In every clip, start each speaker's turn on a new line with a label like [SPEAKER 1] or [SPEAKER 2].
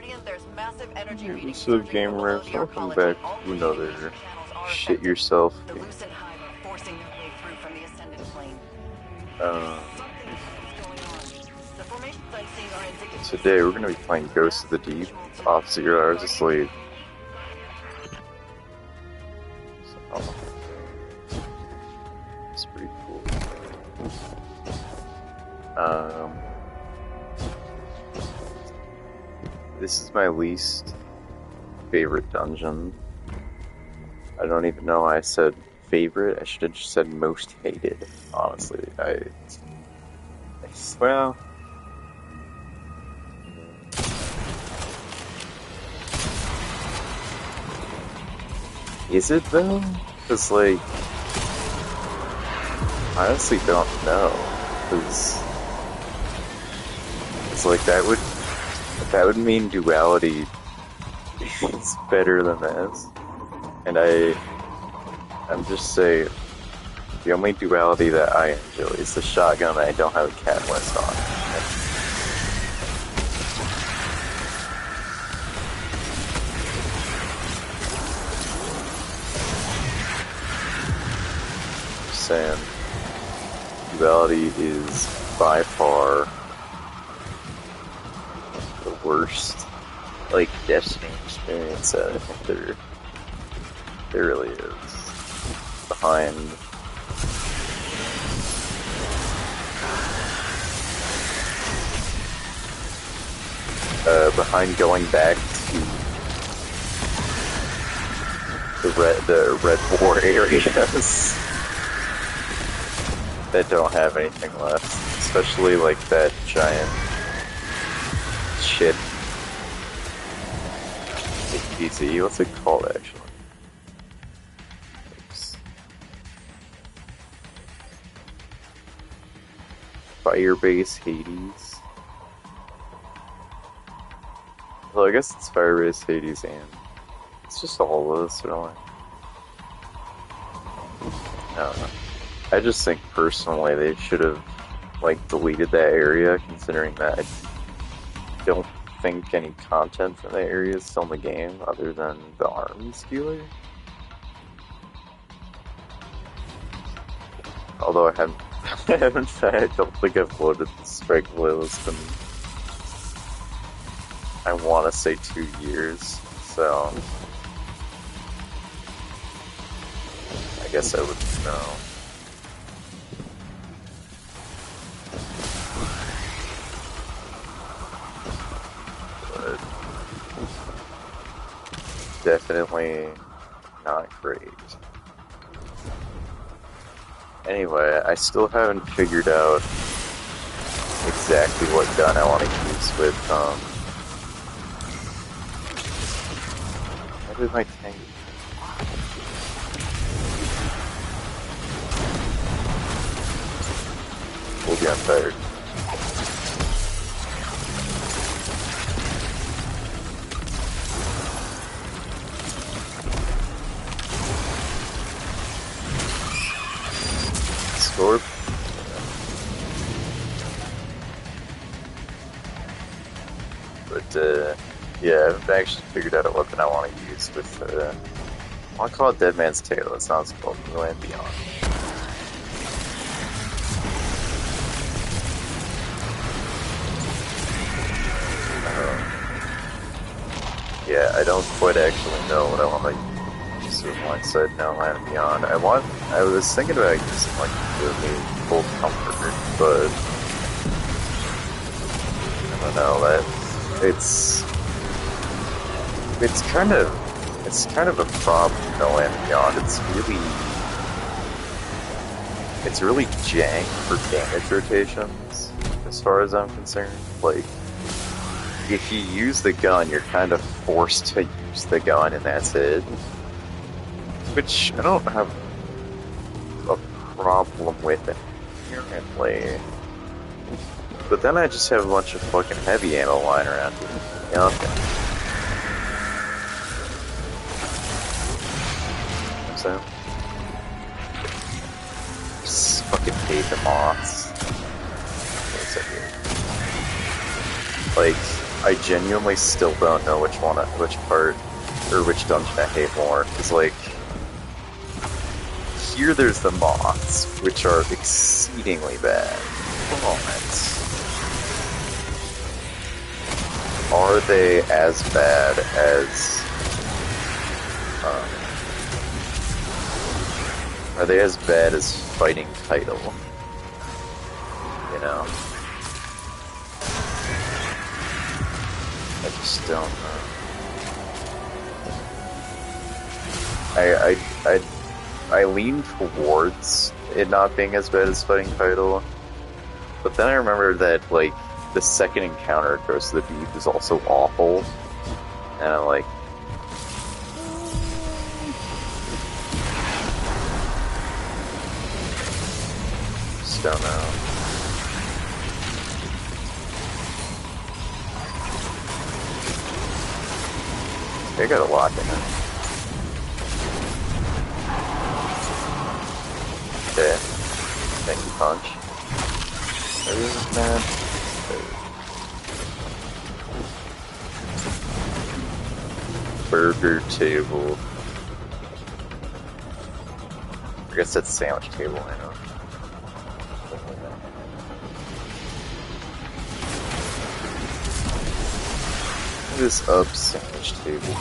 [SPEAKER 1] What's up, gamers? Welcome back to another shit yourself game. Um, Today we're gonna be playing Ghosts of the Deep off 0 hours of sleep. So, it's pretty cool. This is my least favorite dungeon. I don't even know why I said favorite. I should have just said most hated, honestly. Well... Is it though? Because, like, I honestly don't know. Because it's like that would mean duality is better than this. And I'm just saying, the only duality that I enjoy is the shotgun that I don't have a catalyst on. Just saying, duality is by far the worst, like, Destiny experience that I think there really is. Behind going back to the red war areas that don't have anything left, especially like that giant shit. APC, what's it called actually? Firebase Hades. Well, I guess it's Firebase Hades and it's just all of this, really. I don't know. I just think personally they should have, like, deleted that area, considering that I don't think any content from that area is still in the game other than the arms dealer. Although I don't think I've loaded the strike list in, I want to say 2 years, so I guess I wouldn't know. But definitely not great. Anyway, I still haven't figured out exactly what gun I want to use with, Where did my tank? We'll be on fire. Scorp. But, yeah, I've actually figured out a weapon I want to use with, I want to call it Dead Man's Tail. That sounds called New and Beyond. Yeah, I don't quite actually know what I want to use with one side No Land and Beyond. I was thinking about using, like, the new Full Comforter, but I don't know, it's kind of a problem, No Land and Beyond. It's really jank for damage rotations, as far as I'm concerned. Like, if you use the gun, you're kind of forced to use the gun, and that's it. Which I don't have a problem with inherently. But then I just have a bunch of fucking heavy ammo lying around here. Okay. So, just fucking hate the moths. Like, I genuinely still don't know which part, or which dungeon I hate more. Because, like, here there's the moths, which are exceedingly bad. But are they as bad as... are they as bad as fighting Title? You know? I just don't know. I lean towards it not being as bad as fighting Title, but then I remember that, like, the second encounter at Ghost of the Deep is also awful, and I'm like, just don't know. I got a lock in it. Okay. Thank you, punch. Man. Burger table. I guess that's sandwich table, I know. This up sandwich table.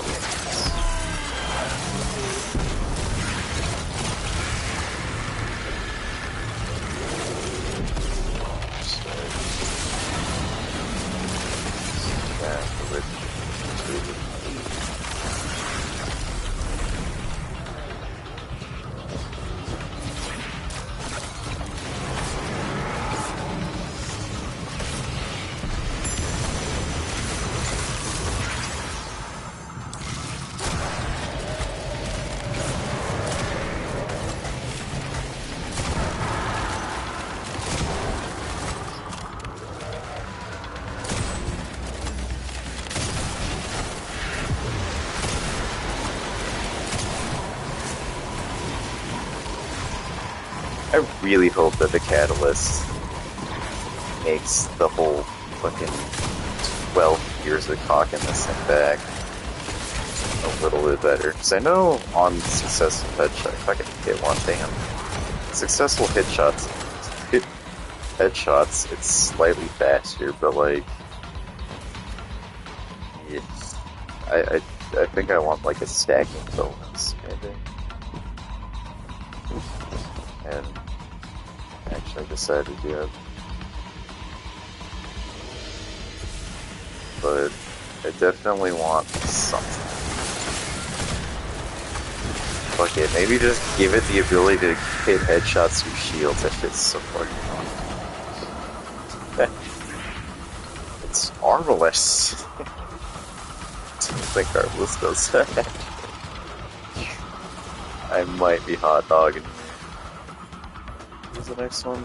[SPEAKER 1] I really hope that the catalyst makes the whole fucking 12 years of cocking this thing back a little bit better. Because I know on successful headshot, if I can hit one, damn. Successful headshots, it's slightly faster, but like, yeah, I think I want like a stacking bonus, maybe. And actually I decided to do it. But I definitely want something. Fuck it, maybe just give it the ability to hit headshots through shields if it's so fucking fun. It's Arbalest. I don't think Arbalest does that. I might be hot dogging. What's the next one?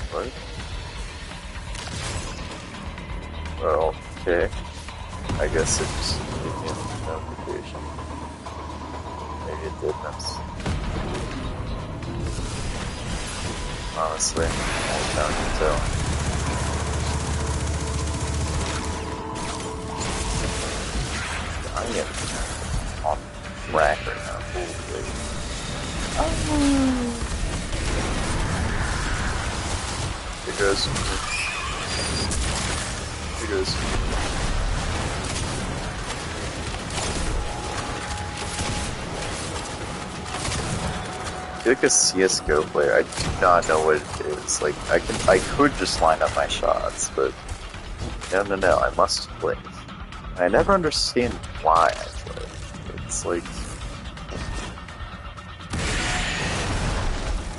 [SPEAKER 1] What? Oh, okay. I guess it just gave me a notification. Maybe it didn't. Honestly, I can't tell. I am on track right now. Holy. Here goes. Here goes. I feel like a CSGO player, I do not know what it is. Like, I could just line up my shots, but no, I must play. I never understand why I play. It's like,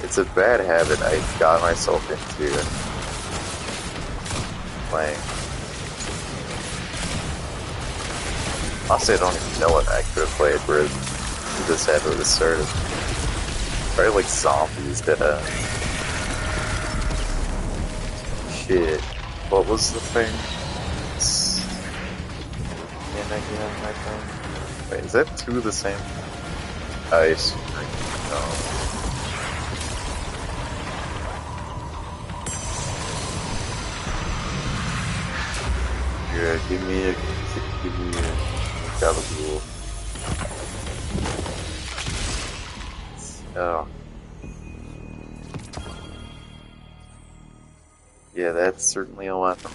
[SPEAKER 1] it's a bad habit I got myself into playing. Honestly, I don't even know what I could have played where this habit was started. Probably like zombies that, shit. What was the thing? Again, I think. Wait, is that two of the same? Ice cream. No. Yeah, give me a gabagool. Oh. Yeah, that's certainly a weapon.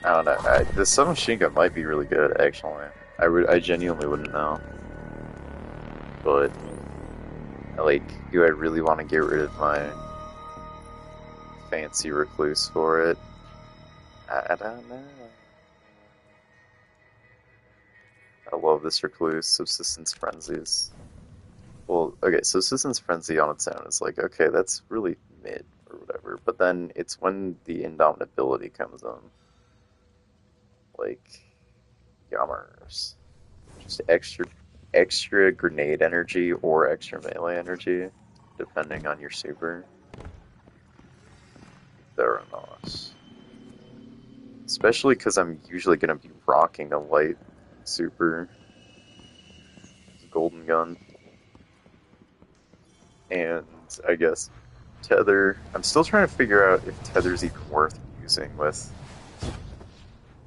[SPEAKER 1] I don't know. The submachine gun might be really good, actually. I genuinely wouldn't know. But, like, do I really want to get rid of my fancy recluse for it? I don't know. I love this recluse. Subsistence frenzies. Well, okay, subsistence frenzy on its own is like, okay, that's really mid or whatever. But then it's when the indomitability comes in. Like, yummers. Just extra grenade energy or extra melee energy, depending on your super. Theranos. Especially because I'm usually going to be rocking a light super golden gun. And I guess Tether. I'm still trying to figure out if Tether's even worth using with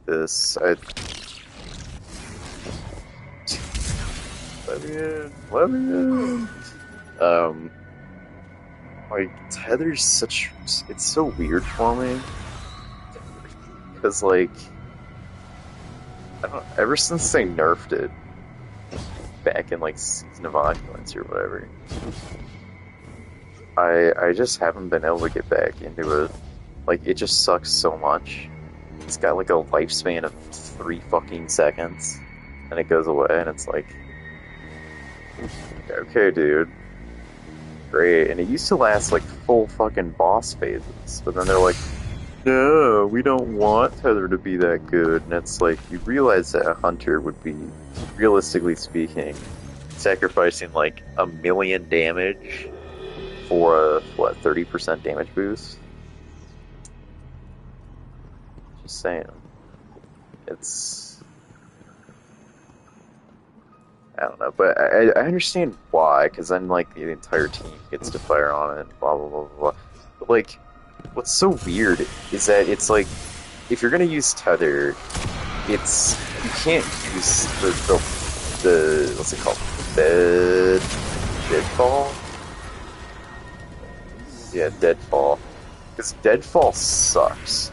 [SPEAKER 1] this. Let me in. Like, Tether's such... It's so weird for me. Because, like... I don't... Ever since they nerfed it, back in, like, Season of Opulence or whatever, I just haven't been able to get back into it. Like, it just sucks so much. It's got, like, a lifespan of 3 fucking seconds, and it goes away, and it's like... Okay, dude. Great. And it used to last like full fucking boss phases, but then they're like, no, we don't want Tether to be that good. And it's like, you realize that a hunter would be, realistically speaking, sacrificing like 1,000,000 damage for a, what, 30% damage boost? Just saying. It's... I don't know, but I understand why, because then, like, the entire team gets to fire on it, and blah, blah, blah, blah. But, like, what's so weird is that it's like, if you're gonna use Tether, it's, you can't use the what's it called? Deadfall? Yeah, Deadfall. Because Deadfall sucks.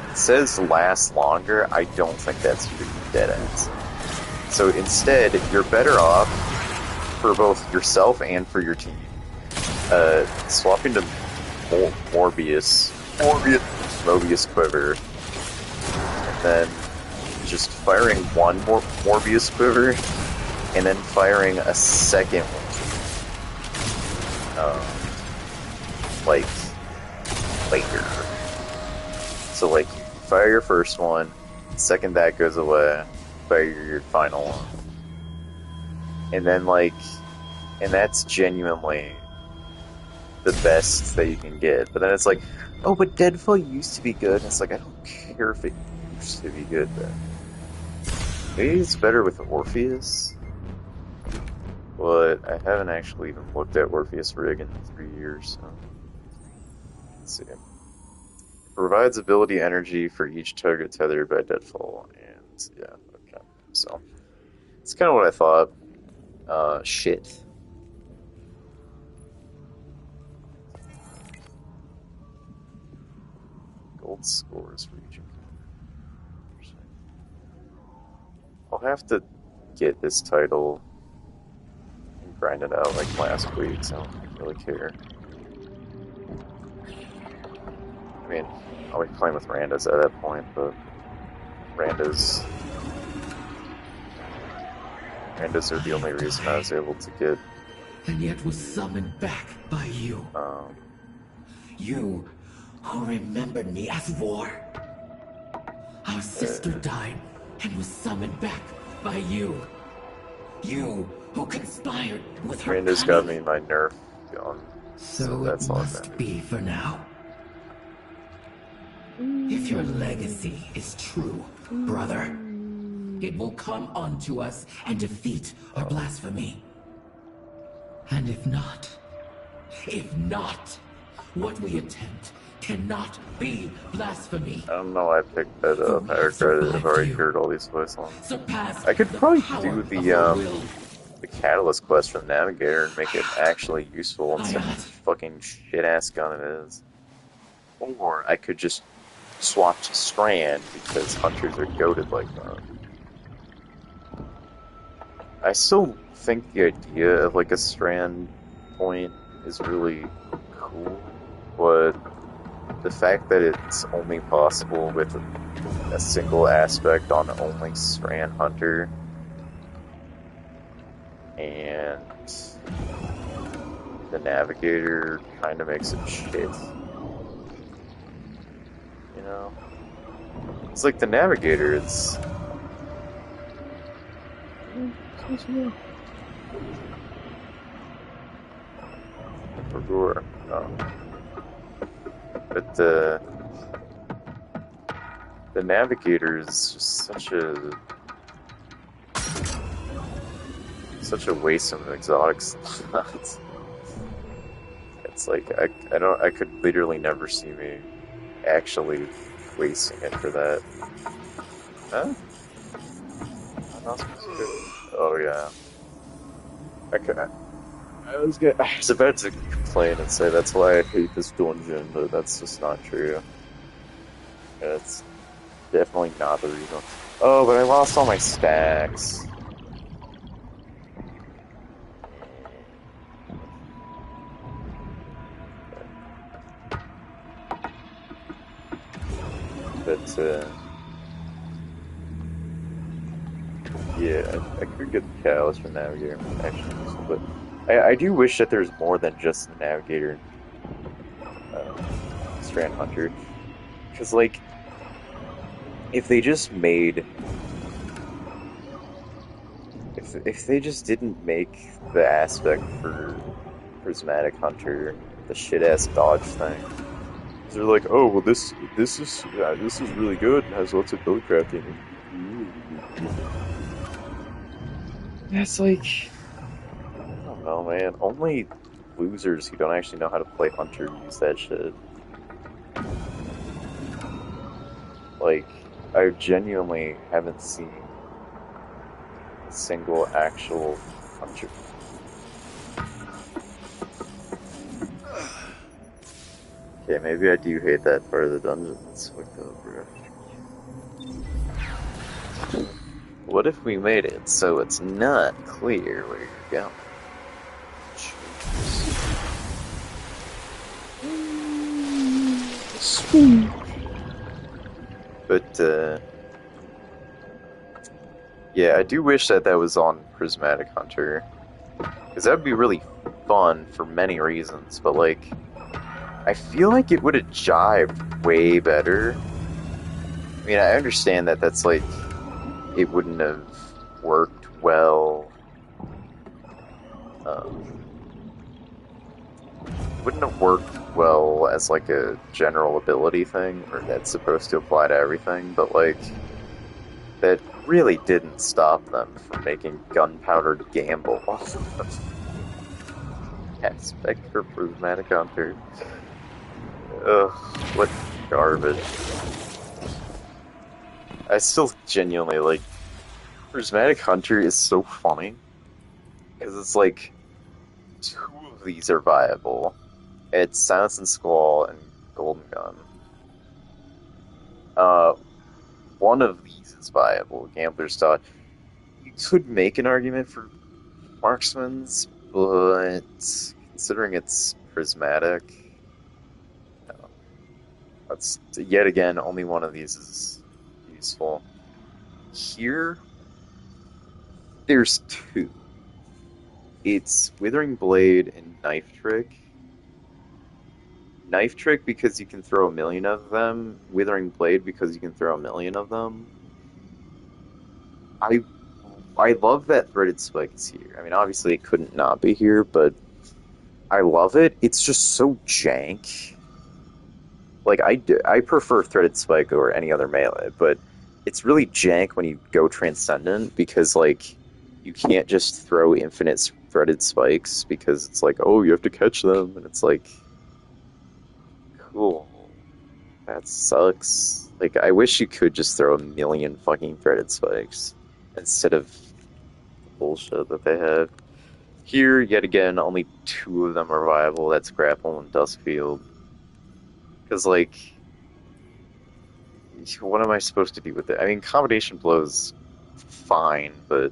[SPEAKER 1] It says lasts longer, I don't think that's due to dead ends. So instead, you're better off, for both yourself and for your team, swapping to Mobius Quiver, and then just firing one more Morbius Quiver, and then firing a second one, like, later. So, like, you fire your first one, second that goes away, fire your final one. And then, like, and that's genuinely the best that you can get. But then it's like, oh, but Deadfall used to be good. And it's like, I don't care if it used to be good then. Maybe it's better with Orpheus. But I haven't actually even looked at Orpheus Rig in 3 years, so. Let's see. It provides ability energy for each target tethered by Deadfall, and yeah, okay. So, it's kind of what I thought. Shit. Gold scores for each. I'll have to get this title and grind it out like last week, so I don't really care. I mean, I'll be playing with Randas at that point, but Randas are the only reason I was able to get
[SPEAKER 2] and yet was summoned back by you.
[SPEAKER 1] Um,
[SPEAKER 2] You who remembered me as war. Our sister died and was summoned back by you. You who conspired with her
[SPEAKER 1] Randa's got
[SPEAKER 2] cunning.
[SPEAKER 1] me my nerf gun, so
[SPEAKER 2] So it
[SPEAKER 1] that's all that
[SPEAKER 2] must
[SPEAKER 1] matters.
[SPEAKER 2] be for now. If your legacy is true, brother, it will come unto us and defeat our blasphemy. And if not, what we attempt cannot be blasphemy.
[SPEAKER 1] I don't know why I picked that
[SPEAKER 2] For
[SPEAKER 1] up.
[SPEAKER 2] we
[SPEAKER 1] I
[SPEAKER 2] have
[SPEAKER 1] regret it. I've
[SPEAKER 2] survived
[SPEAKER 1] already
[SPEAKER 2] you,
[SPEAKER 1] heard all these voice lines.
[SPEAKER 2] surpassed
[SPEAKER 1] I could
[SPEAKER 2] the
[SPEAKER 1] probably
[SPEAKER 2] power
[SPEAKER 1] do
[SPEAKER 2] of her will.
[SPEAKER 1] the catalyst quest for the navigator and make it actually useful instead of
[SPEAKER 2] Hayat.
[SPEAKER 1] the fucking shit ass gun it is. Or I could just swap to Strand because hunters are goated like that. I still think the idea of like a Strand point is really cool, but the fact that it's only possible with a single aspect on only Strand Hunter and the Navigator kind of makes it shit. You know? It's like the Navigator is... For Gore. But the Navigator is just such a waste of exotic slots. It's like I could literally never see me actually wasting it for that. Huh? I'm not supposed to do it. Oh yeah. I was about to complain and say that's why I hate this dungeon, but that's just not true. It's definitely not the reason. Oh, but I lost all my stacks. But, yeah, I could get the catalyst for Navigator, actually, but I do wish that there's more than just the Navigator Strand Hunter. Because, like, if they just made... If they just didn't make the aspect for Prismatic Hunter the shit-ass dodge thing, they're like, oh well, this is really good and has lots of build crafting. That's like, I don't know, man. Only losers who don't actually know how to play Hunter use that shit. Like, I genuinely haven't seen a single actual Hunter. Okay, maybe I do hate that part of the dungeon. It's fucked up, bro. What if we made it so it's not clear where you're going? Sweet. But, yeah, I do wish that that was on Prismatic Hunter. Because that would be really fun for many reasons, but, like, I feel like it would have jived way better. I mean, I understand that that's, like, it wouldn't have worked well. Wouldn't have worked well as, like, a general ability thing, or that's supposed to apply to everything, but, like, that really didn't stop them from making Gunpowder Gamble aspect for Prismatic Hunter. Ugh, what garbage. I still genuinely, like, Prismatic Hunter is so funny, because it's like, two of these are viable. It's Silence and Squall and Golden Gun. One of these is viable, Gambler's Dodge. You could make an argument for Marksman's, but considering it's prismatic, no. That's yet again only one of these is useful. Here, there's two. it's Withering Blade and Knife Trick. Knife Trick because you can throw a million of them. Withering Blade because you can throw a million of them. I I love that Threaded Spike is here. I mean, obviously it couldn't not be here, but I love it. It's just so jank. Like I prefer Threaded Spike over any other melee, but it's really jank when you go Transcendent because like you can't just throw infinite threaded spikes because it's like, oh, you have to catch them, and it's like, cool, that sucks. Like I wish you could just throw a million fucking threaded spikes instead of the bullshit that they had. Here, yet again, only two of them are viable. That's Grapple and Duskfield. Because like, what am I supposed to do with it? I mean, combination blows fine, but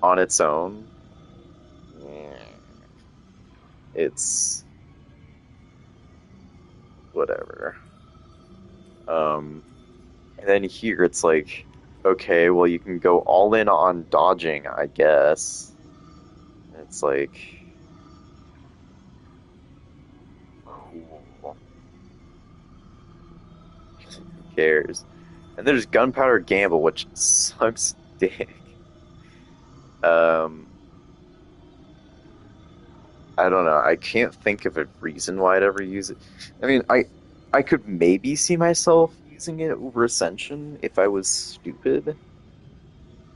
[SPEAKER 1] on its own, eh, it's whatever. Um, and then here it's like, okay, well, you can go all in on dodging, I guess. It's like, cool. Who cares? And there's Gunpowder Gamble, which sucks dick. Um, I don't know. I can't think of a reason why I'd ever use it. I mean, I could maybe see myself using it over Ascension if I was stupid,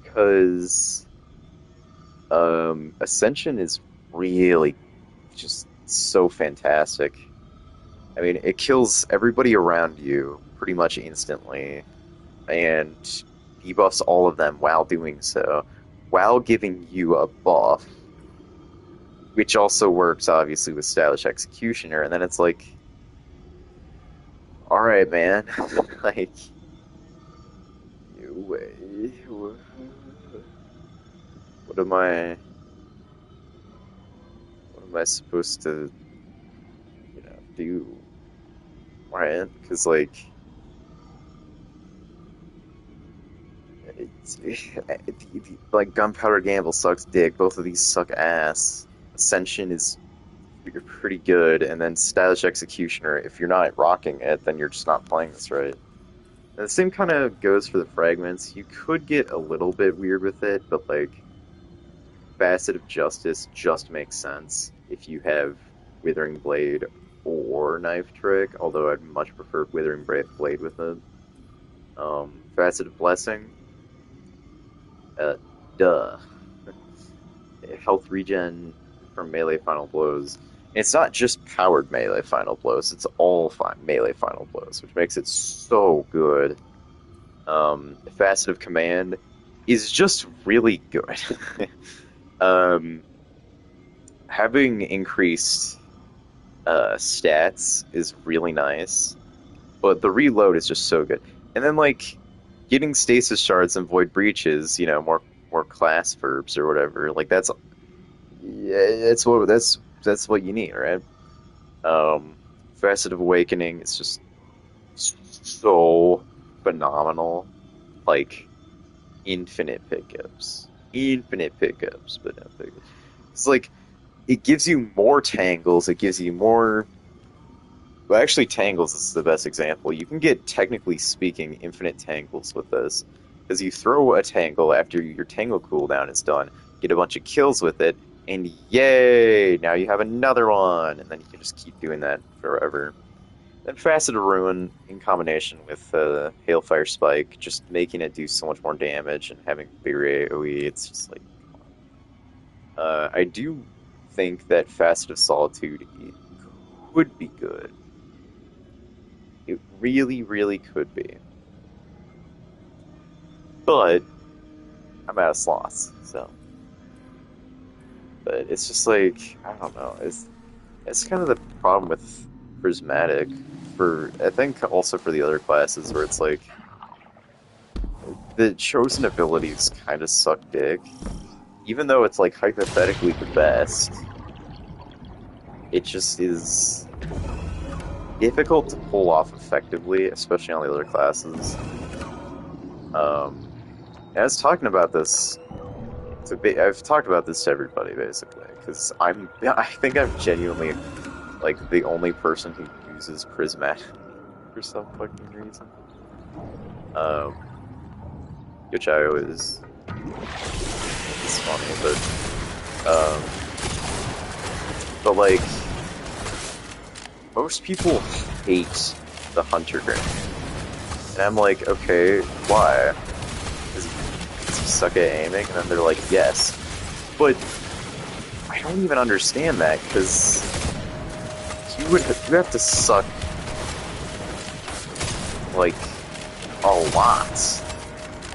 [SPEAKER 1] because Ascension is really just so fantastic. I mean, it kills everybody around you pretty much instantly, and debuffs all of them while doing so, while giving you a buff, which also works obviously with Stylish Executioner. And then it's like, all right, man, like, what am I? What am I supposed to, do? Right? Because it's, like Gunpowder Gamble sucks dick. Both of these suck ass. Ascension is you're pretty good, and then Stylish Executioner. If you're not rocking it, then you're just not playing this right. And the same kind of goes for the fragments. You could get a little bit weird with it, but like Facet of Justice just makes sense if you have Withering Blade or Knife Trick, although I'd much prefer Withering Blade with it. Facet of Blessing, uh, duh. Health regen from melee final blows. And it's not just powered melee final blows, it's all melee final blows, which makes it so good. Facet of Command is just really good. um, Having increased stats is really nice, but the reload is just so good. And then like getting stasis shards and void breaches, more class verbs or whatever. Like that's yeah, that's what you need, right? Um, Facet of Awakening is just so phenomenal. Like infinite pickups, but no pickups. It's like it gives you more tangles. It gives you more. Well, actually, tangles is the best example. You can get, technically speaking, infinite tangles with this. Because you throw a tangle after your tangle cooldown is done, get a bunch of kills with it, and yay! Now you have another one! And then you can just keep doing that forever. Then Facet of Ruin, in combination with Hailfire Spike, just making it do so much more damage and having bigger AoE, it's just like, I do think that Facet of Solitude could be good. It really, really could be. But I'm out of slots, so. But it's just like, I don't know. It's kind of the problem with Prismatic for, I think, also for the other classes where it's like the chosen abilities kind of suck dick. Even though it's like hypothetically the best, it just is difficult to pull off effectively, especially on the other classes. I was talking about this I've talked about this to everybody basically, because I think I'm genuinely like the only person who uses prismatic for some fucking reason. Um, which I always it's funny, but like most people hate the hunter grenade, and I'm like, okay, why? Does he suck at aiming? And then they're like, yes, but I don't even understand that because you have to suck like a lot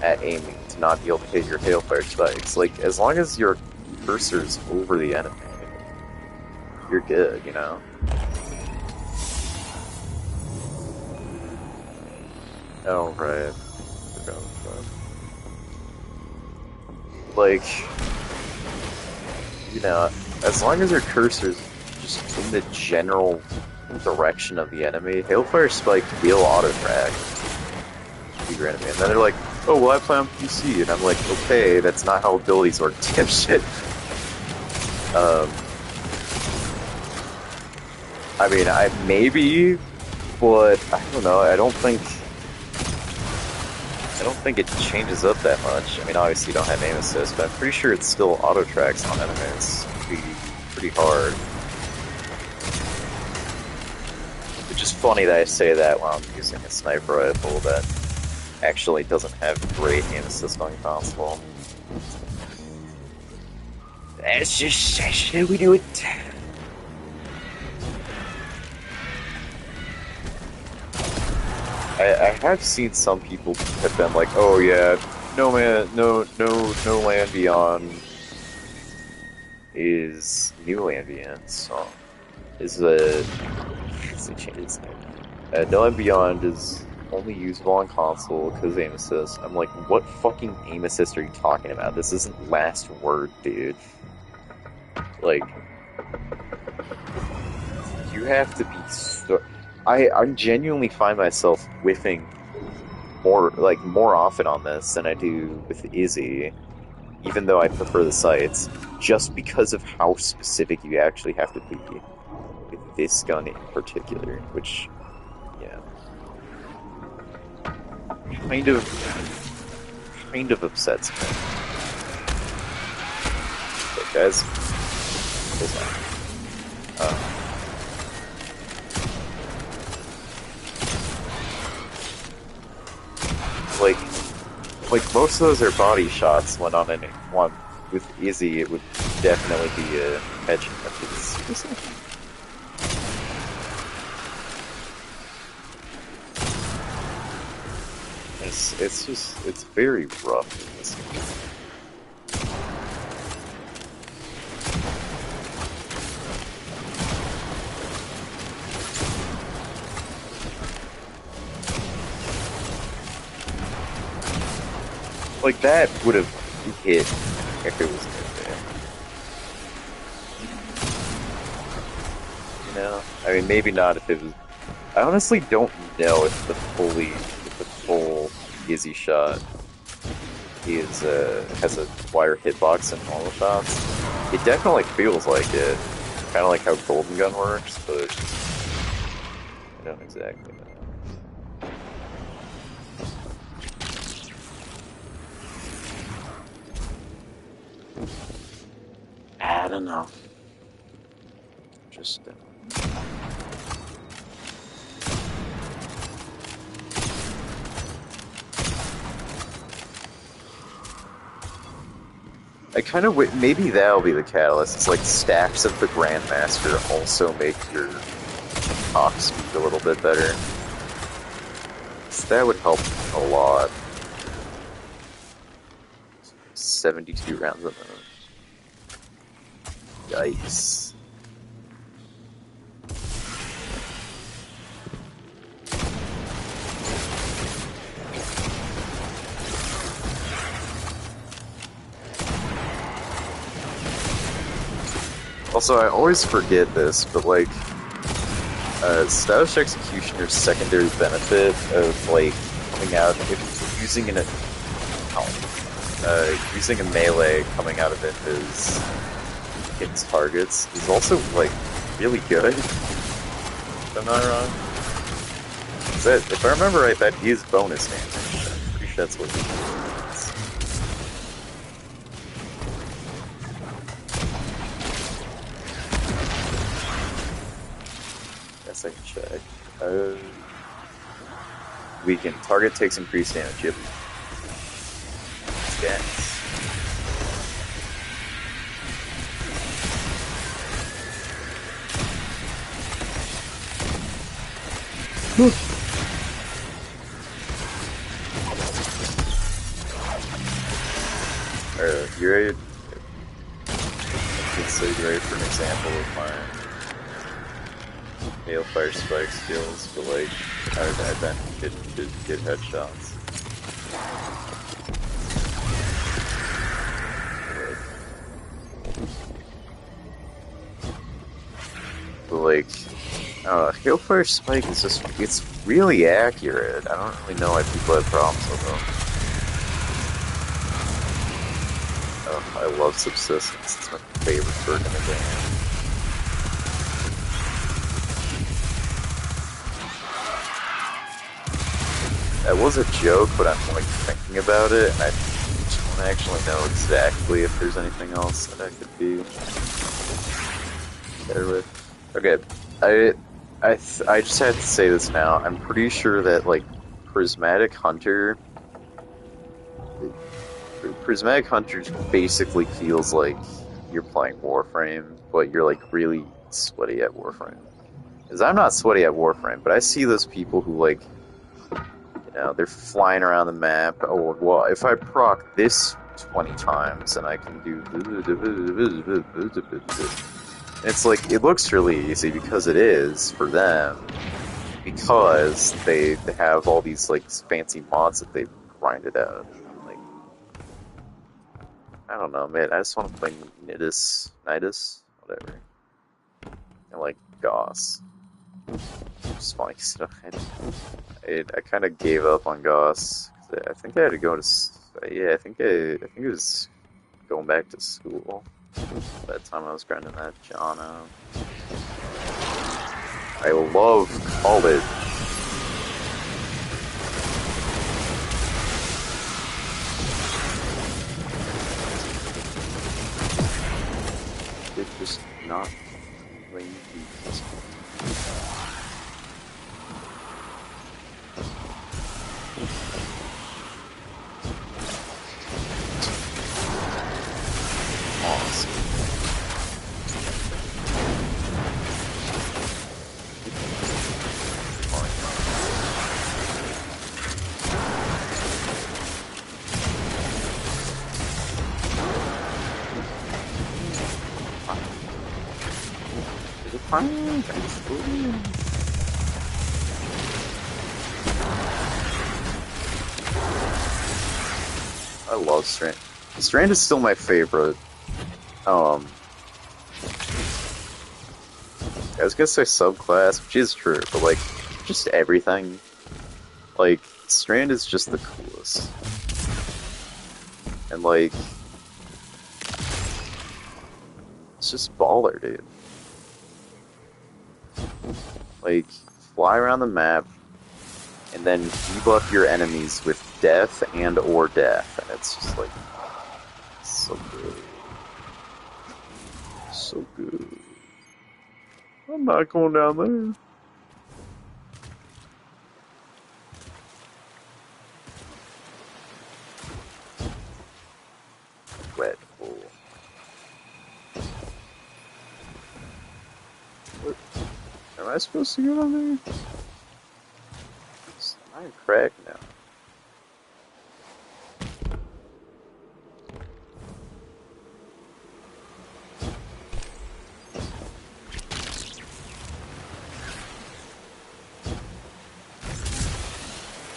[SPEAKER 1] at aiming to not be able to hit your hailfire spikes. Like as long as your cursor's over the enemy, you're good, you know. Oh right. Forgot about that. Like, you know, as long as your cursor's just in the general direction of the enemy, hailfire spike will auto track your enemy. And then they're like, oh well, I play on PC, and I'm like, okay, that's not how abilities work, dipshit. I mean, maybe, but I don't know. I don't think it changes up that much. I mean, obviously you don't have aim assist, but I'm pretty sure it still auto tracks on enemies. Pretty hard. It's just funny that I say that while I'm using a sniper rifle that actually doesn't have great aim assist on console. That's just how we do it. I have seen some people have been like, oh yeah, no land beyond is new land beyond, so is let's change its name. No land beyond is only usable on console because aim assist. I'm like, what fucking aim assist are you talking about? This isn't last word, dude. Like, you have to be so. I genuinely find myself whiffing more often on this than I do with Izzy, even though I prefer the sights, just because of how specific you actually have to be with this gun in particular, which, yeah, kind of upsets me. But guys, like most of those are body shots. When on one with Izzy, it would definitely be a headshot. It's very rough in this game. Like, that would have hit if it was good there. You know? I mean, maybe not if it was... I honestly don't know if the full Izzy shot has a wire hitbox and normal shots. It definitely feels like it. Kind of like how Golden Gun works, but I don't exactly know. I don't know. Just I kind of maybe that'll be the catalyst. It's like stacks of the Grandmaster also make your talk speed a little bit better. So that would help a lot. 72 rounds of those. Yikes. Also, I always forget this, but like, Stylish Executioner's secondary benefit of like coming out if using an using a melee coming out of it is hits targets is also like really good. If I'm not wrong. Is that, if I remember right, that is bonus damage. I'm pretty sure that's what it is. Guess I can check. Weaken. Target takes increased damage. Yep. Stats. You ready? Let's say you're ready for an example of my Hailfire Spike skills, but like, I then get headshots. But like, Hailfire Spike is just, it's really accurate. I don't really know why people have problems with them. Oh, I love Subsistence. It's my favorite perk in the game. That was a joke, but I'm like thinking about it, and I don't actually know exactly if there's anything else that I could be better with. Okay, I just had to say this now. I'm pretty sure that like Prismatic Hunter basically feels like you're playing Warframe, but you're like really sweaty at Warframe. Because I'm not sweaty at Warframe, but I see those people who like, you know, they're flying around the map. Oh, well, if I proc this 20 times, and I can do... It's like, it looks really easy because it is for them. Because they have all these like fancy mods that they've grinded out. Like, I don't know, man. I just want to play Nidus, whatever. And like Goss. Just funny stuff. I kind of gave up on Goss. I think I had to go to. Yeah, I think it was going back to school. That time I was grinding that Jono. I love college. It's just not playing defense. Awesome. I love Strand. Strand is still my favorite. I was gonna say subclass, which is true, but like, just everything. Like, Strand is just the coolest. And like, it's just baller, dude. Like, fly around the map, and then debuff your enemies with death and or death, and it's just like, so good. So good. I'm not going down there. Red Bull. What? Am I supposed to get on there? I'm cracked now.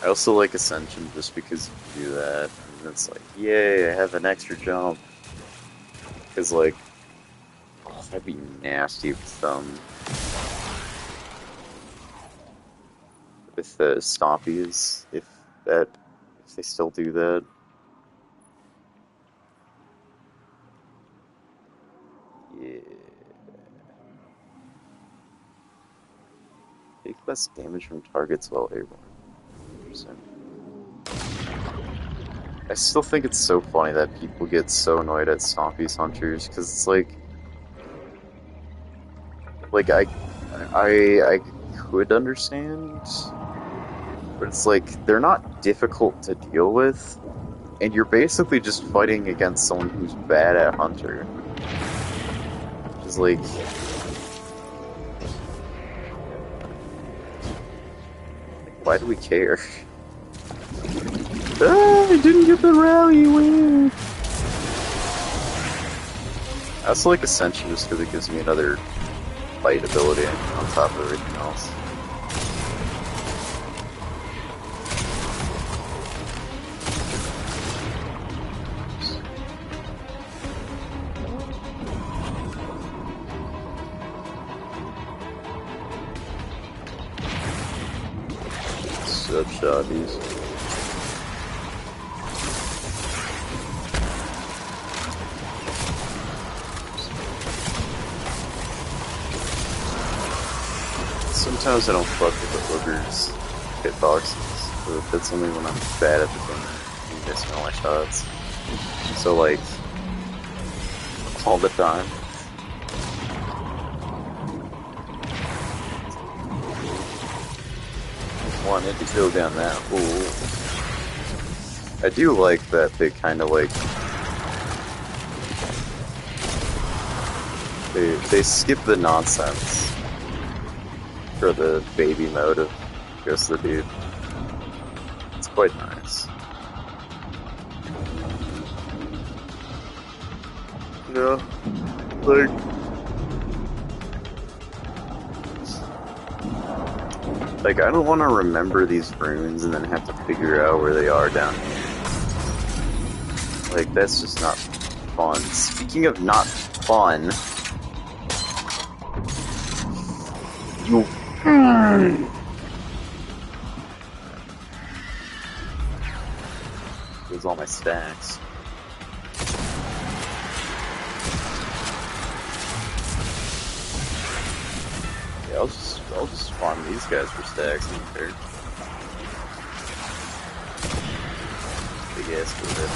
[SPEAKER 1] I also like Ascension just because you do that, and it's like, yay, I have an extra jump. Because, like, oh, that'd be nasty with the Stompies, if they still do that. Take less damage from targets while airborne. Interesting. I still think it's so funny that people get so annoyed at Stompies Hunters, because it's like I could understand, but it's like they're not difficult to deal with, and you're basically just fighting against someone who's bad at Hunter. It's like, why do we care? Ah, I didn't get the rally win! I also like Ascension just because it gives me another fight ability on top of everything else. Sub-shotties. Sometimes I don't fuck with the hookers hitboxes, but that's only when I'm bad at the game and missing all my shots. So like, all the time. Wanted to go down that hole. I do like that they kind of like they skip the nonsense for the baby mode of Ghost of the Dude. It's quite nice. Yeah, like I don't want to remember these runes and then have to figure out where they are down here. Like, that's just not fun. Speaking of not fun, you. There's all my stacks. Yeah, I'll just farm these guys for stacks in there. Big ass with it.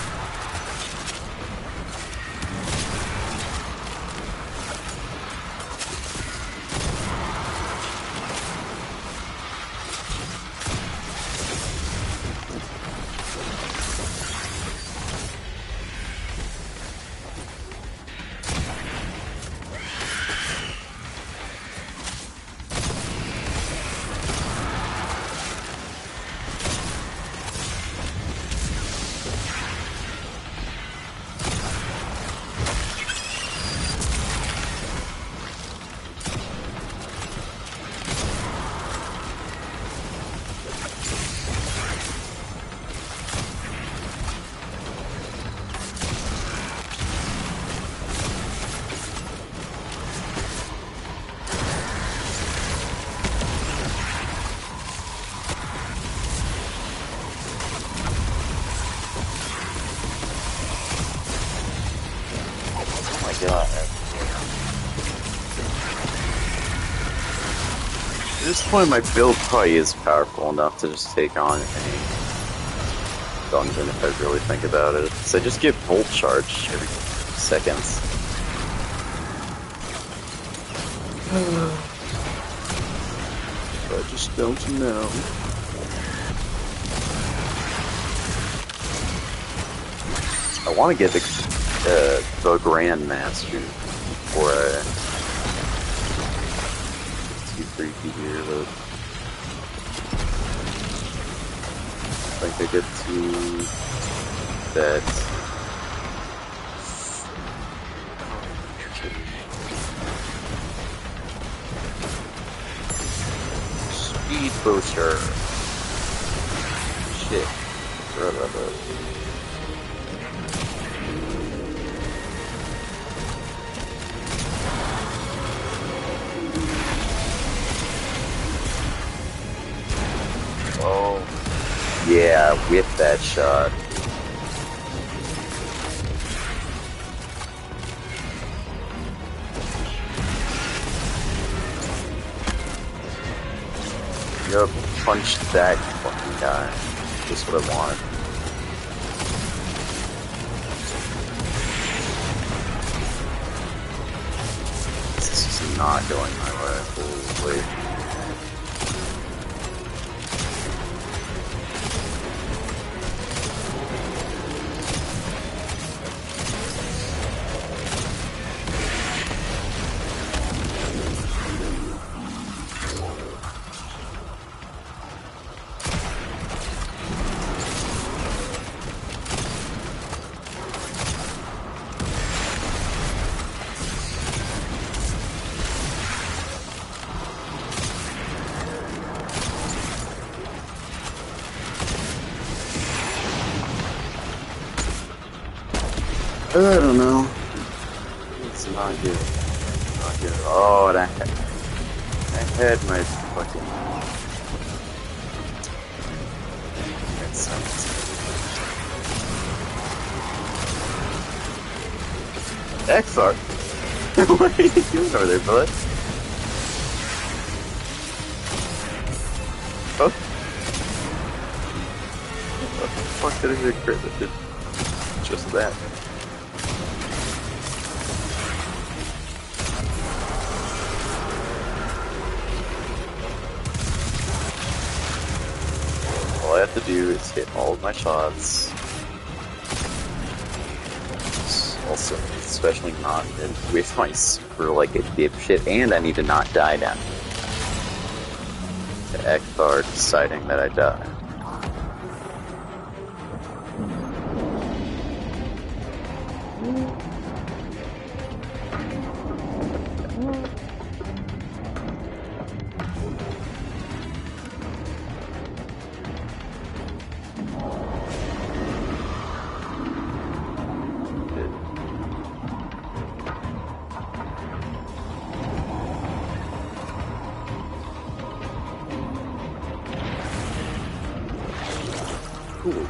[SPEAKER 1] God. At this point, my build probably is powerful enough to just take on any dungeon if I really think about it. So I just get Volt Charge every seconds. I just don't know. I want to get the Grandmaster for a too freaky here, but I think I get to that. Speed booster. Shit. Forgot about that. Yeah, with that shot. Yup, punch that fucking guy. Just what I want. This is not going my way. Holy. I don't know. It's not good. Not good. Oh, and I had my fucking. That sounds. Exar! What are you doing over there, bud? Oh. What the fuck did I do that did just that? All I have to do is hit all of my shots. Also, especially not with my super like a dipshit, and I need to not die down. The Ekthar deciding that I die. Cool.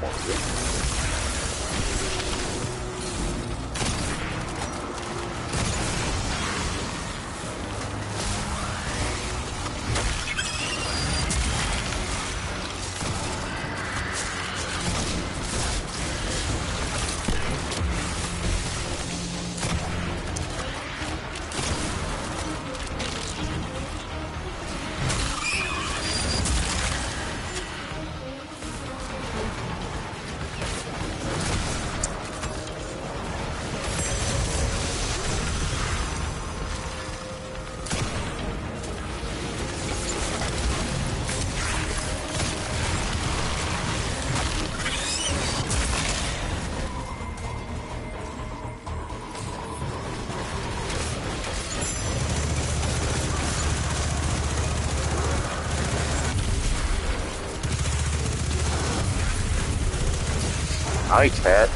[SPEAKER 1] Hi, Cat.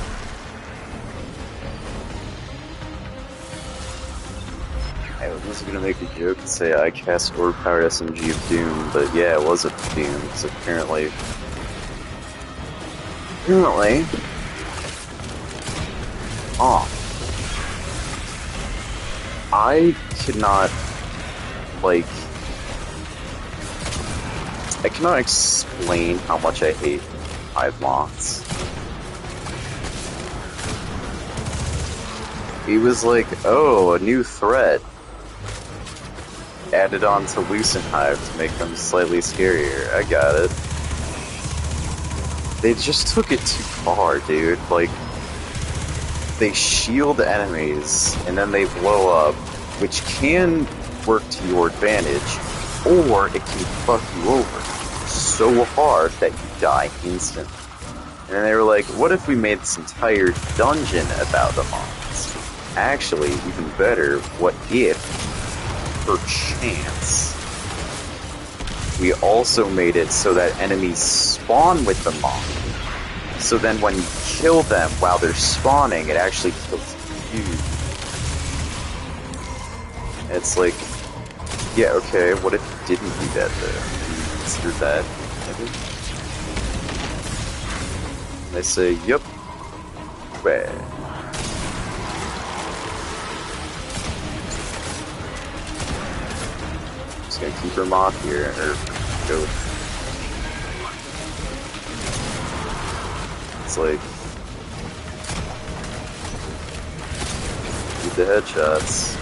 [SPEAKER 1] I was gonna make a joke and say I cast Overpowered SMG of Doom, but yeah, it was a Doom, because apparently... I cannot, like... I cannot explain how much I hate Hive Moths. He was like, oh, a new threat added on to Lucent Hive to make them slightly scarier. I got it. They just took it too far, dude. Like, they shield enemies, and then they blow up, which can work to your advantage, or it can fuck you over so hard that you die instantly. And then they were like, what if we made this entire dungeon about the moths? Actually, even better, what if, perchance, we also made it so that enemies spawn with the moth. So then when you kill them while they're spawning, it actually kills you. It's like, yeah, okay, what if you didn't do that though? Consider that. They say, yep, bad. Just gonna keep her moth here, or go Just like do the headshots.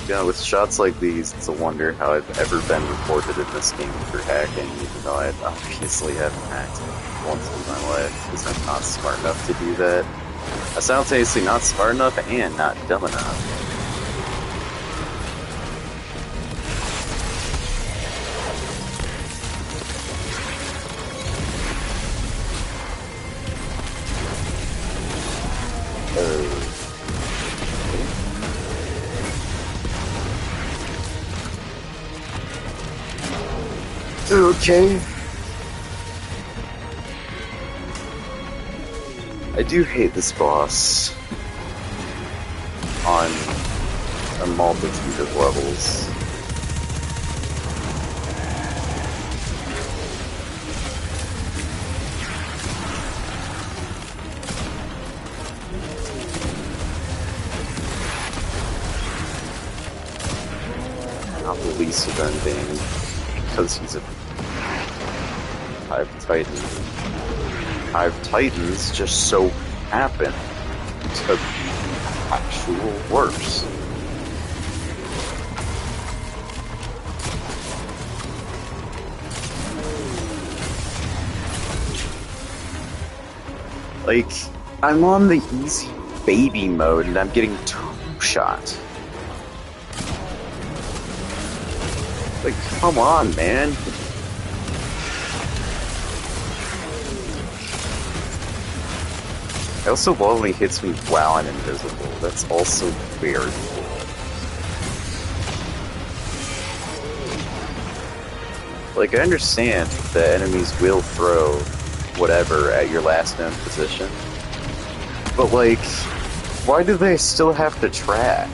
[SPEAKER 1] Yeah, with shots like these, it's a wonder how I've ever been reported in this game for hacking, even though I obviously haven't hacked once in my life, because I'm not smart enough to do that. I'm simultaneously not smart enough and not dumb enough. Okay. I do hate this boss on a multitude of levels. Not the least of them being because he's a Hive Titan. Hive Titans just so happen to be actual worse. Like, I'm on the easy baby mode and I'm getting two-shot. Like, come on, man. I also love when he hits me while I'm invisible. That's also weird. Like, I understand that enemies will throw whatever at your last known position. But, like, why do they still have to track?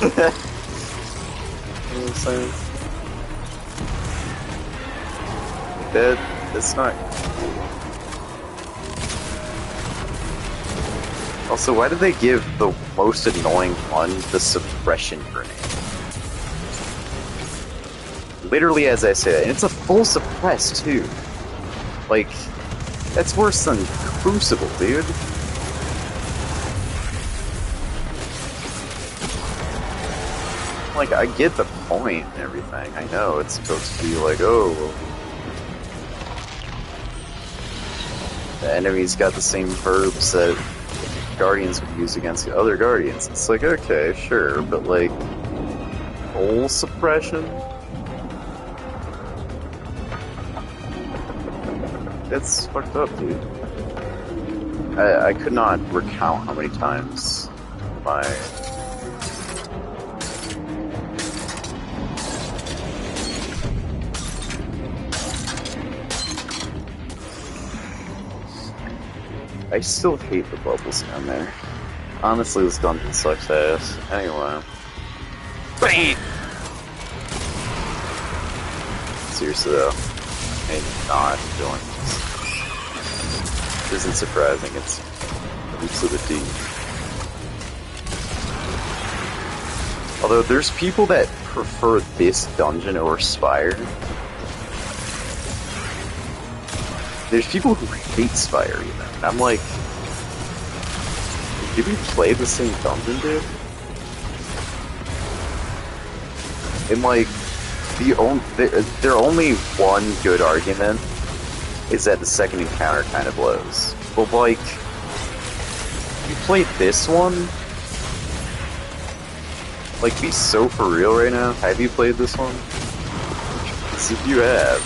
[SPEAKER 1] You know what I'm saying? That's not... Also, why did they give the most annoying one the suppression grenade? Literally, as I say that, and it's a full suppress, too. Like, that's worse than Crucible, dude. Like, I get the point and everything. I know it's supposed to be like, oh, the enemy's got the same verbs that Guardians would use against the other Guardians. It's like, okay, sure, but like, full suppression? That's fucked up, dude. I could not recount how many times my... I still hate the bubbles down there. Honestly, this dungeon sucks ass. Anyway. BAM! Seriously though, I'm not doing this. It isn't surprising, it's roots of the D. Although there's people that prefer this dungeon over Spire. There's people who hate Spire even. And I'm like, did we play the same dungeon, dude? And like, their only one good argument is that the second encounter kind of blows. But like, you played this one? Like, be so for real right now. Have you played this one? Because if you have,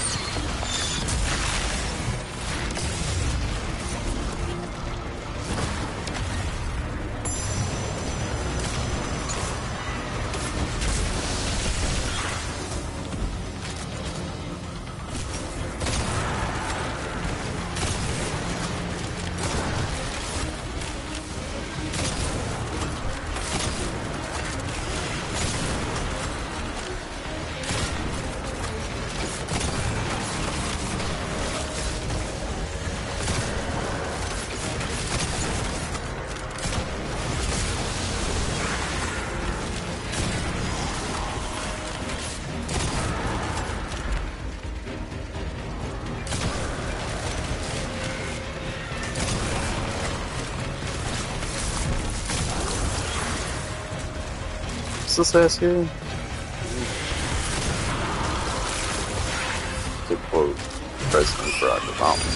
[SPEAKER 1] What's this ass here? To quote President Barack Obama.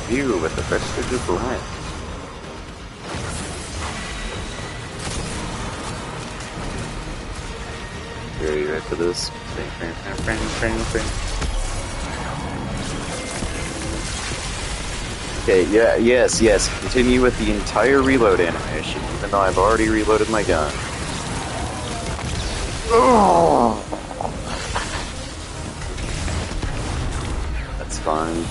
[SPEAKER 1] View with the vestige of life. Are you ready for this? Okay, yeah, yes. Continue with the entire reload animation, even though I've already reloaded my gun. Oh! That's fine.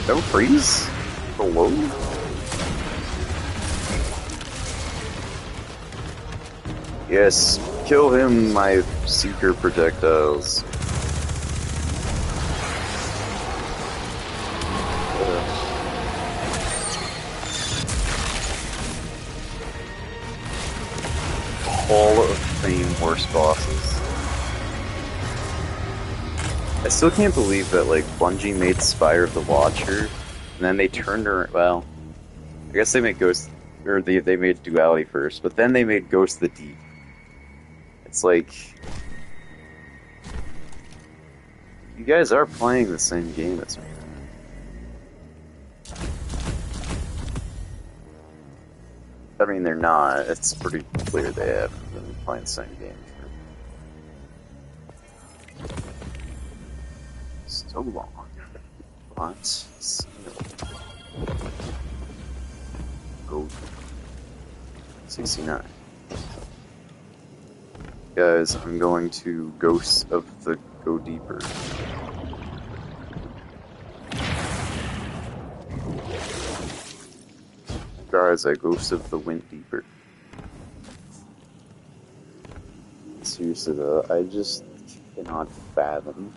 [SPEAKER 1] Don't freeze? Below? Yes, kill him, my seeker projectiles. Hall of Fame worst bosses. I still can't believe that, like, Bungie made Spire of the Watcher, and then they turned around, well, I guess they made Ghost, or they made Duality first, but then they made Ghost of the Deep. It's like, you guys are playing the same game as me. I mean, they're not. It's pretty clear they haven't been playing the same game for so long. But still, go 69. Guys, I'm going to Ghosts of the Go Deeper. Guys, I Ghosts of the Went Deeper. Seriously though, I just cannot fathom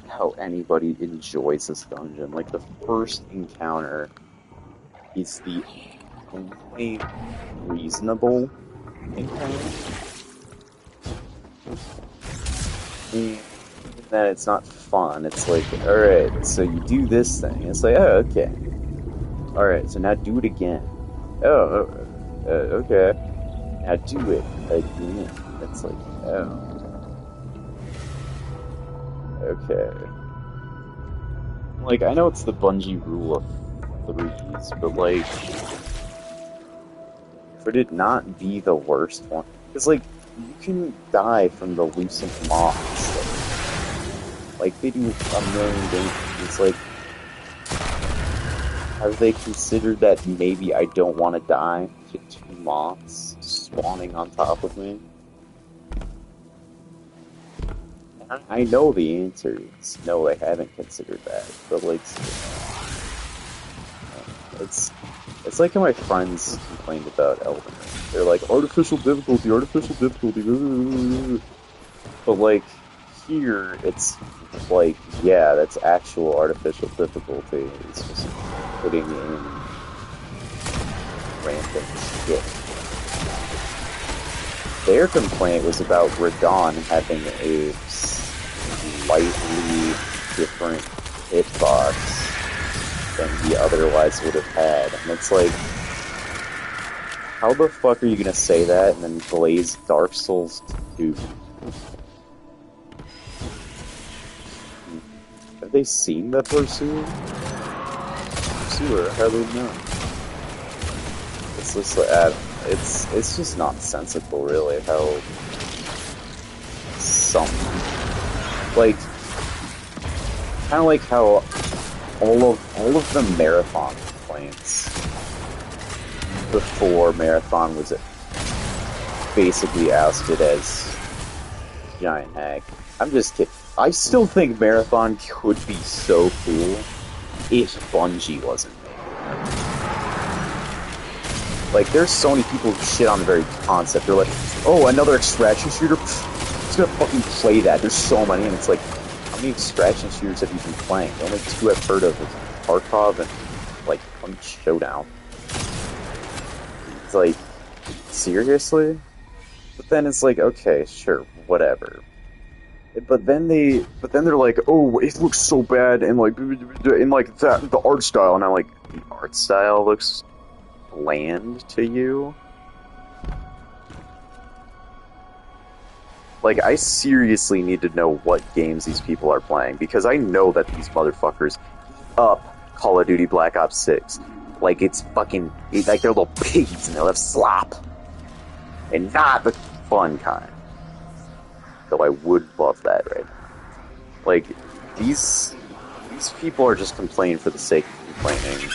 [SPEAKER 1] how anybody enjoys this dungeon. Like, the first encounter is the only reasonable encounter. And that it's not fun. It's like, alright, so you do this thing. It's like, oh, okay. Alright, so now do it again. Okay. Now do it again. It's like, oh. Okay. Like, I know it's the Bungie rule of threes, but like, could it not be the worst one? Because, like, you can die from the lucent moths. Like, they do a million things. It's like, have they considered that maybe I don't want to die to 2 moths spawning on top of me? I know the answer is no, they haven't considered that, but like, it's like how my friends complained about Elden Ring. They're like, artificial difficulty, but like, here, it's like, yeah, that's actual artificial difficulty. It's just putting in random shit. Their complaint was about Radon having a slightly different hitbox than he otherwise would have had. And it's like, how the fuck are you gonna say that and then glaze Dark Souls 2?
[SPEAKER 3] they seen the pursuer? How do they know? It's just like, it's just nonsensical, really, how some, like, kind of like how all of the Marathon complaints before Marathon was basically ousted as giant hack. I'm just kidding. I still think Marathon could be so cool if Bungie wasn't making it. Like, there's so many people who shit on the very concept. They're like, oh, another extraction shooter? Pfft, who's gonna fucking play that? There's so many, and it's like, how many extraction shooters have you been playing? The only two I've heard of is Tarkov and, like, Punch Showdown. It's like, seriously? But then it's like, okay, sure, whatever. But then they're like, oh, it looks so bad, and like that, the art style, and I'm like, the art style looks bland to you? Like, I seriously need to know what games these people are playing, because I know that these motherfuckers up Call of Duty Black Ops 6. Like, it's fucking, like, they're little pigs, and they'll have slop. And not the fun kind. Though I would love that right now. Like, these people are just complaining for the sake of complaining.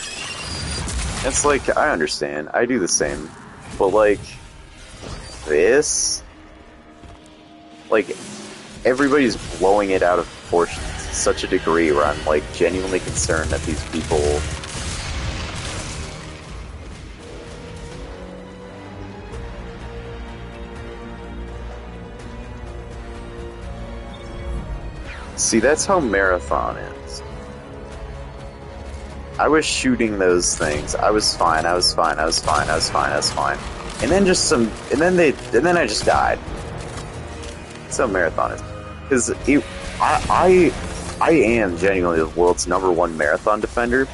[SPEAKER 3] It's like, I understand. I do the same. But, like, this? Like, everybody's blowing it out of proportion to such a degree where I'm, like, genuinely concerned that these people... See, that's how Marathon is. I was shooting those things. I was fine. And then I just died. That's how Marathon is. Because I am genuinely the world's #1 Marathon defender.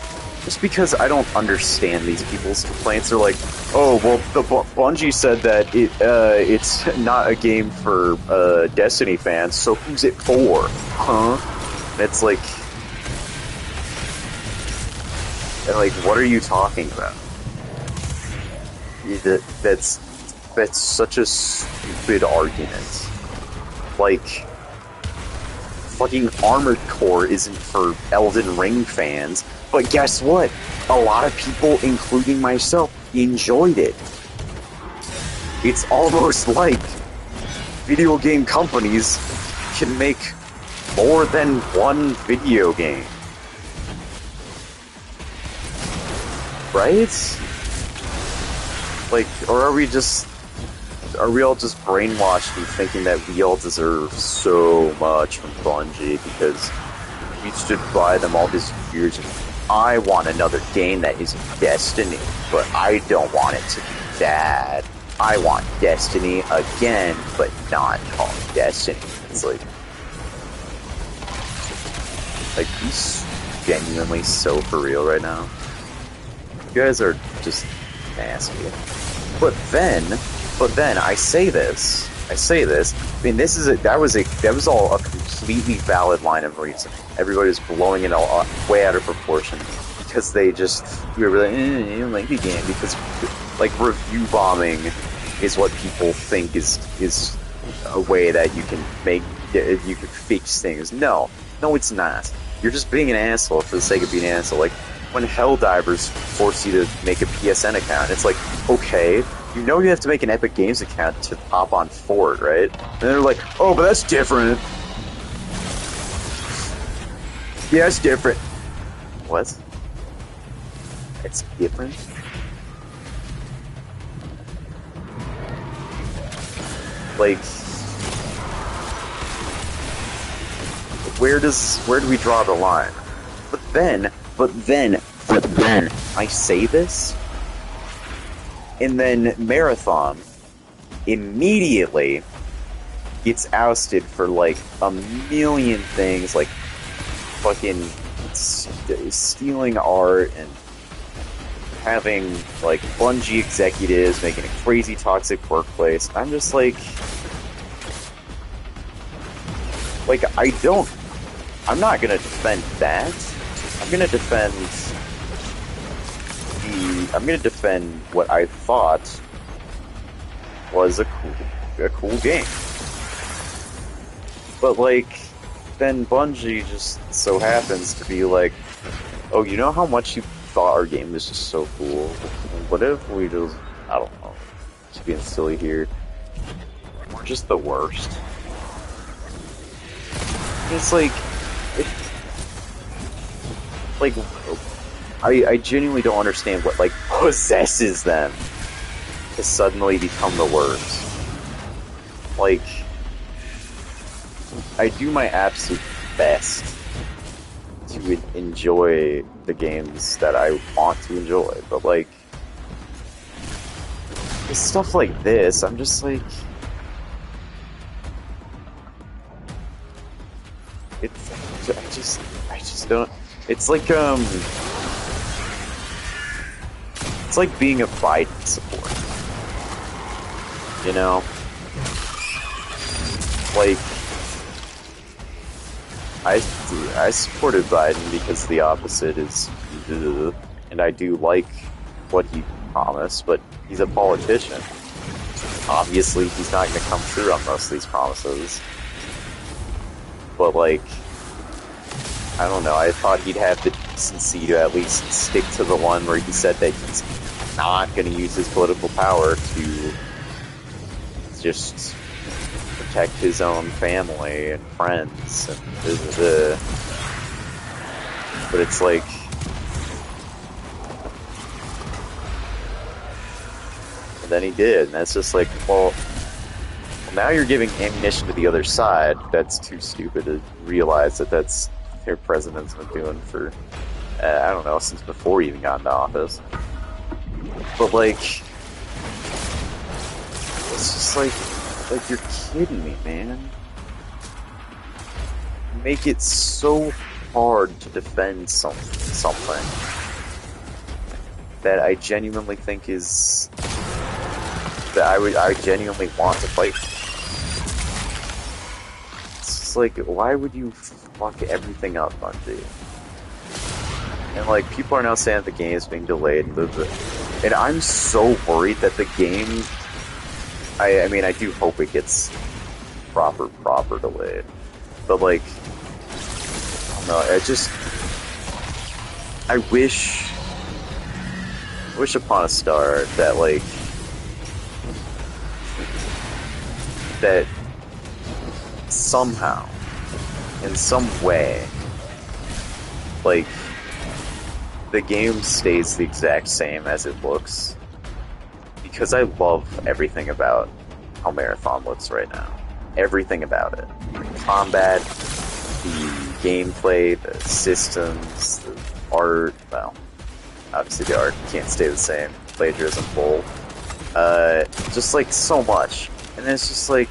[SPEAKER 3] Just because I don't understand these people's complaints. They're like, oh, well, the Bungie said that it's not a game for Destiny fans, so who's it for? Huh? And it's like, what are you talking about? That's such a stupid argument. Like, fucking Armored Core isn't for Elden Ring fans. But guess what? A lot of people, including myself, enjoyed it. It's almost like video game companies can make more than one video game. Right? Like, or are we all just brainwashed and thinking that we all deserve so much from Bungie because we stood by them all these years? I want another game that is Destiny, but I don't want it to be bad. I want Destiny again, but not called Destiny. It's like he's genuinely so for real right now. You guys are just nasty. But then I say this. I mean, that was all a completely valid line of reason. Everybody was blowing it all way out of proportion because we were like, you don't like the game because, like, review bombing is what people think is a way that you can fix things. No, it's not. You're just being an asshole for the sake of being an asshole. Like, when Helldivers force you to make a PSN account, it's like, okay, you know you have to make an Epic Games account to hop on Ford, right? And they're like, oh, but that's different. Yeah, it's different. What? It's different? Like, where do we draw the line? But then, I say this, and then Marathon immediately gets ousted for, like, a million things, like fucking stealing art and having, like, Bungie executives making a crazy toxic workplace. I'm just like, I'm not gonna defend that. I'm gonna defend I'm gonna defend what I thought was a cool game. But like, then Bungie just so happens to be like, oh, you know how much you thought our game was just so cool? What if we just, I don't know, just being silly here, we're just the worst. It's like, like, I genuinely don't understand what, like, possesses them to suddenly become the worst. Like, I do my absolute best to enjoy the games that I want to enjoy, but, like, with stuff like this, I'm just like, I just don't, it's like being a Biden supporter, you know? Like, I supported Biden because the opposite is, and I do like what he promised, but he's a politician. Obviously, he's not going to come through on most of these promises. But, like, I don't know, I thought he'd have the decency to at least stick to the one where he said that he's not going to use his political power to just protect his own family and friends and but it's like, and then he did, and that's just like, well, now you're giving ammunition to the other side. That's too stupid to realize that that's their president's been doing for, I don't know, since before he even got into office. But like, it's just like you're kidding me, man. You make it so hard to defend something that I genuinely think is, that I genuinely want to fight. It's just like, why would you fuck everything up, Bungie? And like, people are now saying that the game is being delayed, and I'm so worried that the game, I mean, I do hope it gets proper delayed, but like, no, I wish upon a star that, like, that somehow, in some way, like, the game stays the exact same as it looks, because I love everything about how Marathon looks right now. Everything about it. The combat, the gameplay, the systems, the art, well, obviously the art can't stay the same. Plagiarism full. Just like so much. And it's just like,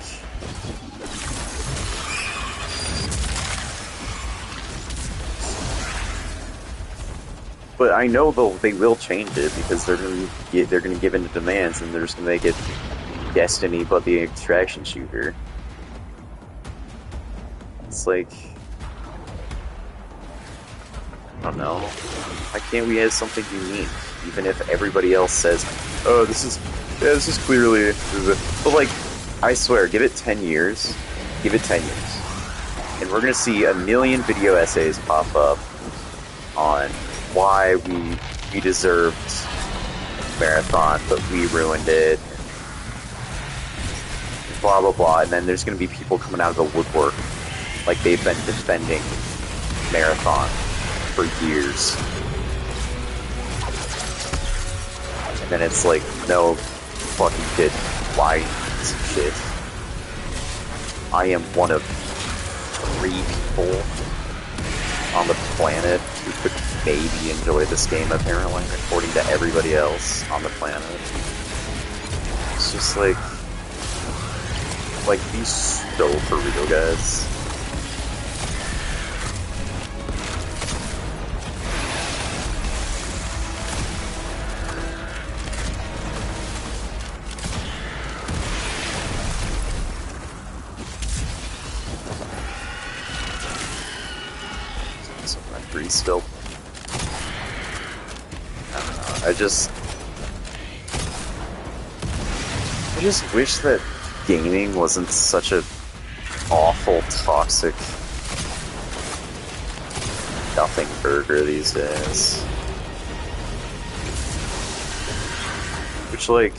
[SPEAKER 3] but I know they will change it, because they're gonna give in to demands, and they're just gonna make it Destiny but the extraction shooter. It's like, I don't know. Why can't we have something unique, even if everybody else says, "Oh, this is clearly," but like, I swear, give it 10 years, and we're gonna see a million video essays pop up on why we deserved Marathon, but we ruined it, blah blah blah, and then there's gonna be people coming out of the woodwork like they've been defending Marathon for years. And then it's like, no, fucking kid, why some shit? I am one of 3 people on the planet who could maybe enjoy this game, apparently, according to everybody else on the planet. It's just like, be so for real, guys.
[SPEAKER 1] memory still. I don't know. I just wish that gaming wasn't such a awful, toxic nothing burger these days. Which, like,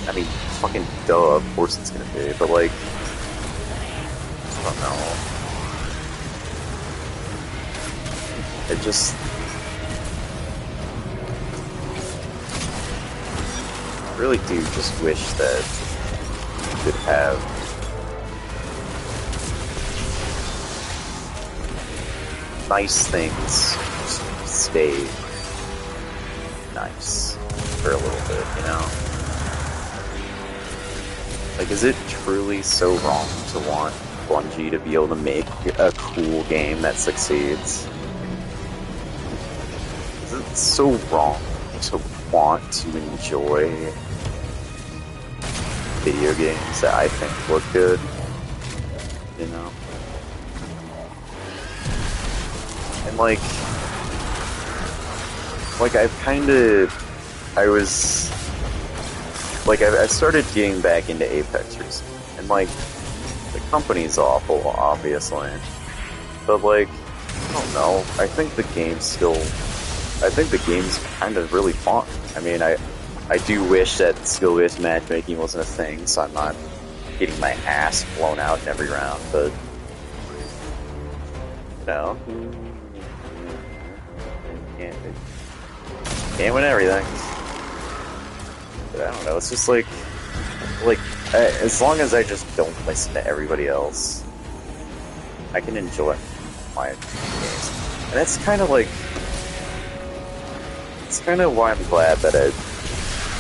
[SPEAKER 1] I mean, fucking duh, of course it's gonna be, but like, I don't know. It just... I really do just wish that you could have nice things stay nice for a little bit, you know? Like, is it truly so wrong to want Bungie to be able to make a cool game that succeeds? Is it so wrong to want to enjoy video games that I think look good? You know? And like I started getting back into Apex recently, and like, the company's awful, obviously, but like, I don't know, I think the game's kind of really fun. I mean, I do wish that skill-based matchmaking wasn't a thing, so I'm not getting my ass blown out in every round, but, you know, can't win everything. But I don't know, it's just like, as long as I just don't listen to everybody else, I can enjoy my games. And that's kind of like, it's kind of why I'm glad that I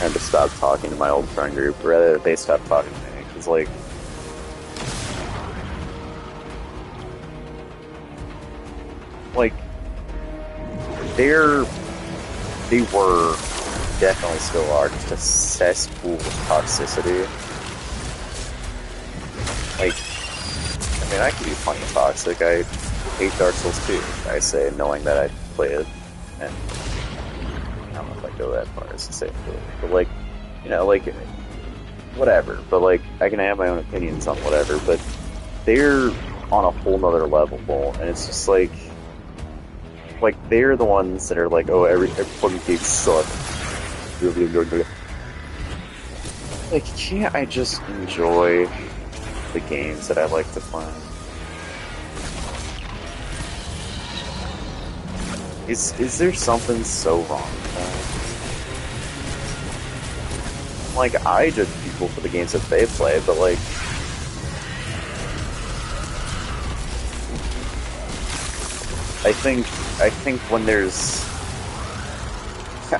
[SPEAKER 1] kind of stopped talking to my old friend group, or rather they stopped talking to me, because like, they were, definitely still are, just a cesspool of toxicity. Like, I mean, I can be funny toxic. I hate Dark Souls 2, I say, knowing that I play it, and I don't know if I go that far as to say it, but like, you know, like, whatever, but like, I can have my own opinions on whatever, but they're on a whole nother level, and it's just like, they're the ones that are like, oh, every fucking game sucks. Like, can't I just enjoy the games that I like to play? Is there something so wrong with that? Like, I judge people for the games that they play, but like, I think when there's,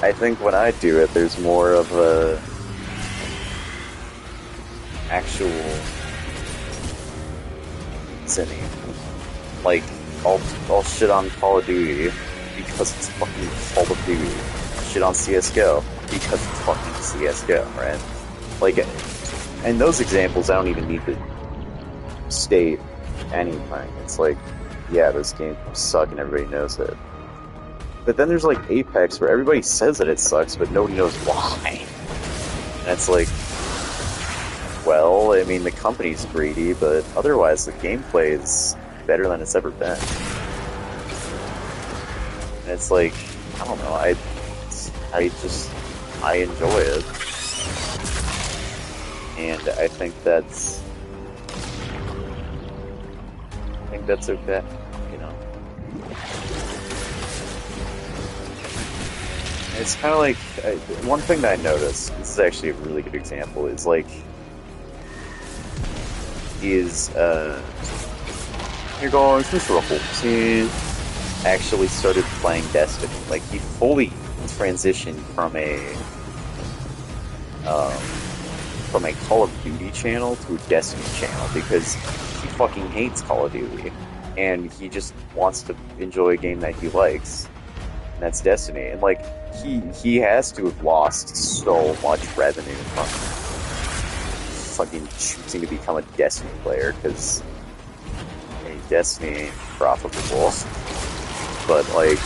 [SPEAKER 1] I think when I do it, there's more of a actual sinning. Like, I'll shit on Call of Duty because it's fucking Call of Duty. I'll shit on CSGO because it's fucking CSGO, right? Like, and those examples, I don't even need to state anything. It's like, yeah, this game sucks and everybody knows it. But then there's like Apex where everybody says that it sucks, but nobody knows why. And it's like, well, I mean, the company's greedy, but otherwise the gameplay is better than it's ever been. And it's like, I don't know, I enjoy it. And I think that's okay, you know. It's kind of like, one thing that I noticed, this is actually a really good example, is like, here goes Mr. Ruffles. He actually started playing Destiny. Like, he fully transitioned from a Call of Duty channel to a Destiny channel because he fucking hates Call of Duty. And he just wants to enjoy a game that he likes. And that's Destiny. And like, he has to have lost so much revenue from fucking choosing to become a Destiny player, because Destiny ain't profitable.
[SPEAKER 3] but like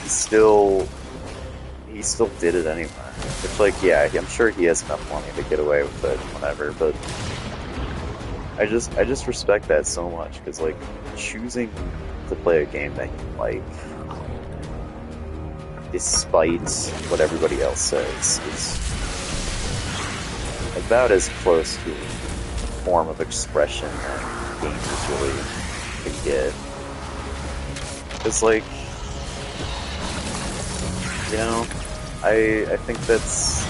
[SPEAKER 3] he still did it anyway. Which, like, yeah, I'm sure he has enough money to get away with it, whatever. But I just respect that so much because, like, choosing to play a game that you like, despite what everybody else says, is about as close to a form of expression that gamers really can get. It's like, you know, I think that's...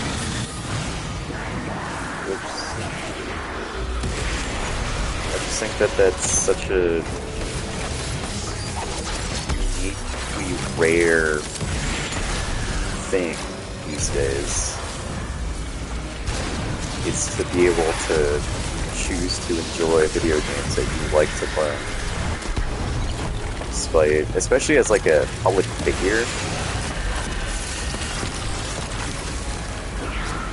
[SPEAKER 3] I just think that that's such a uniquely rare thing these days. Is to be able to choose to enjoy video games that you like to play. Despite, especially as like a public figure.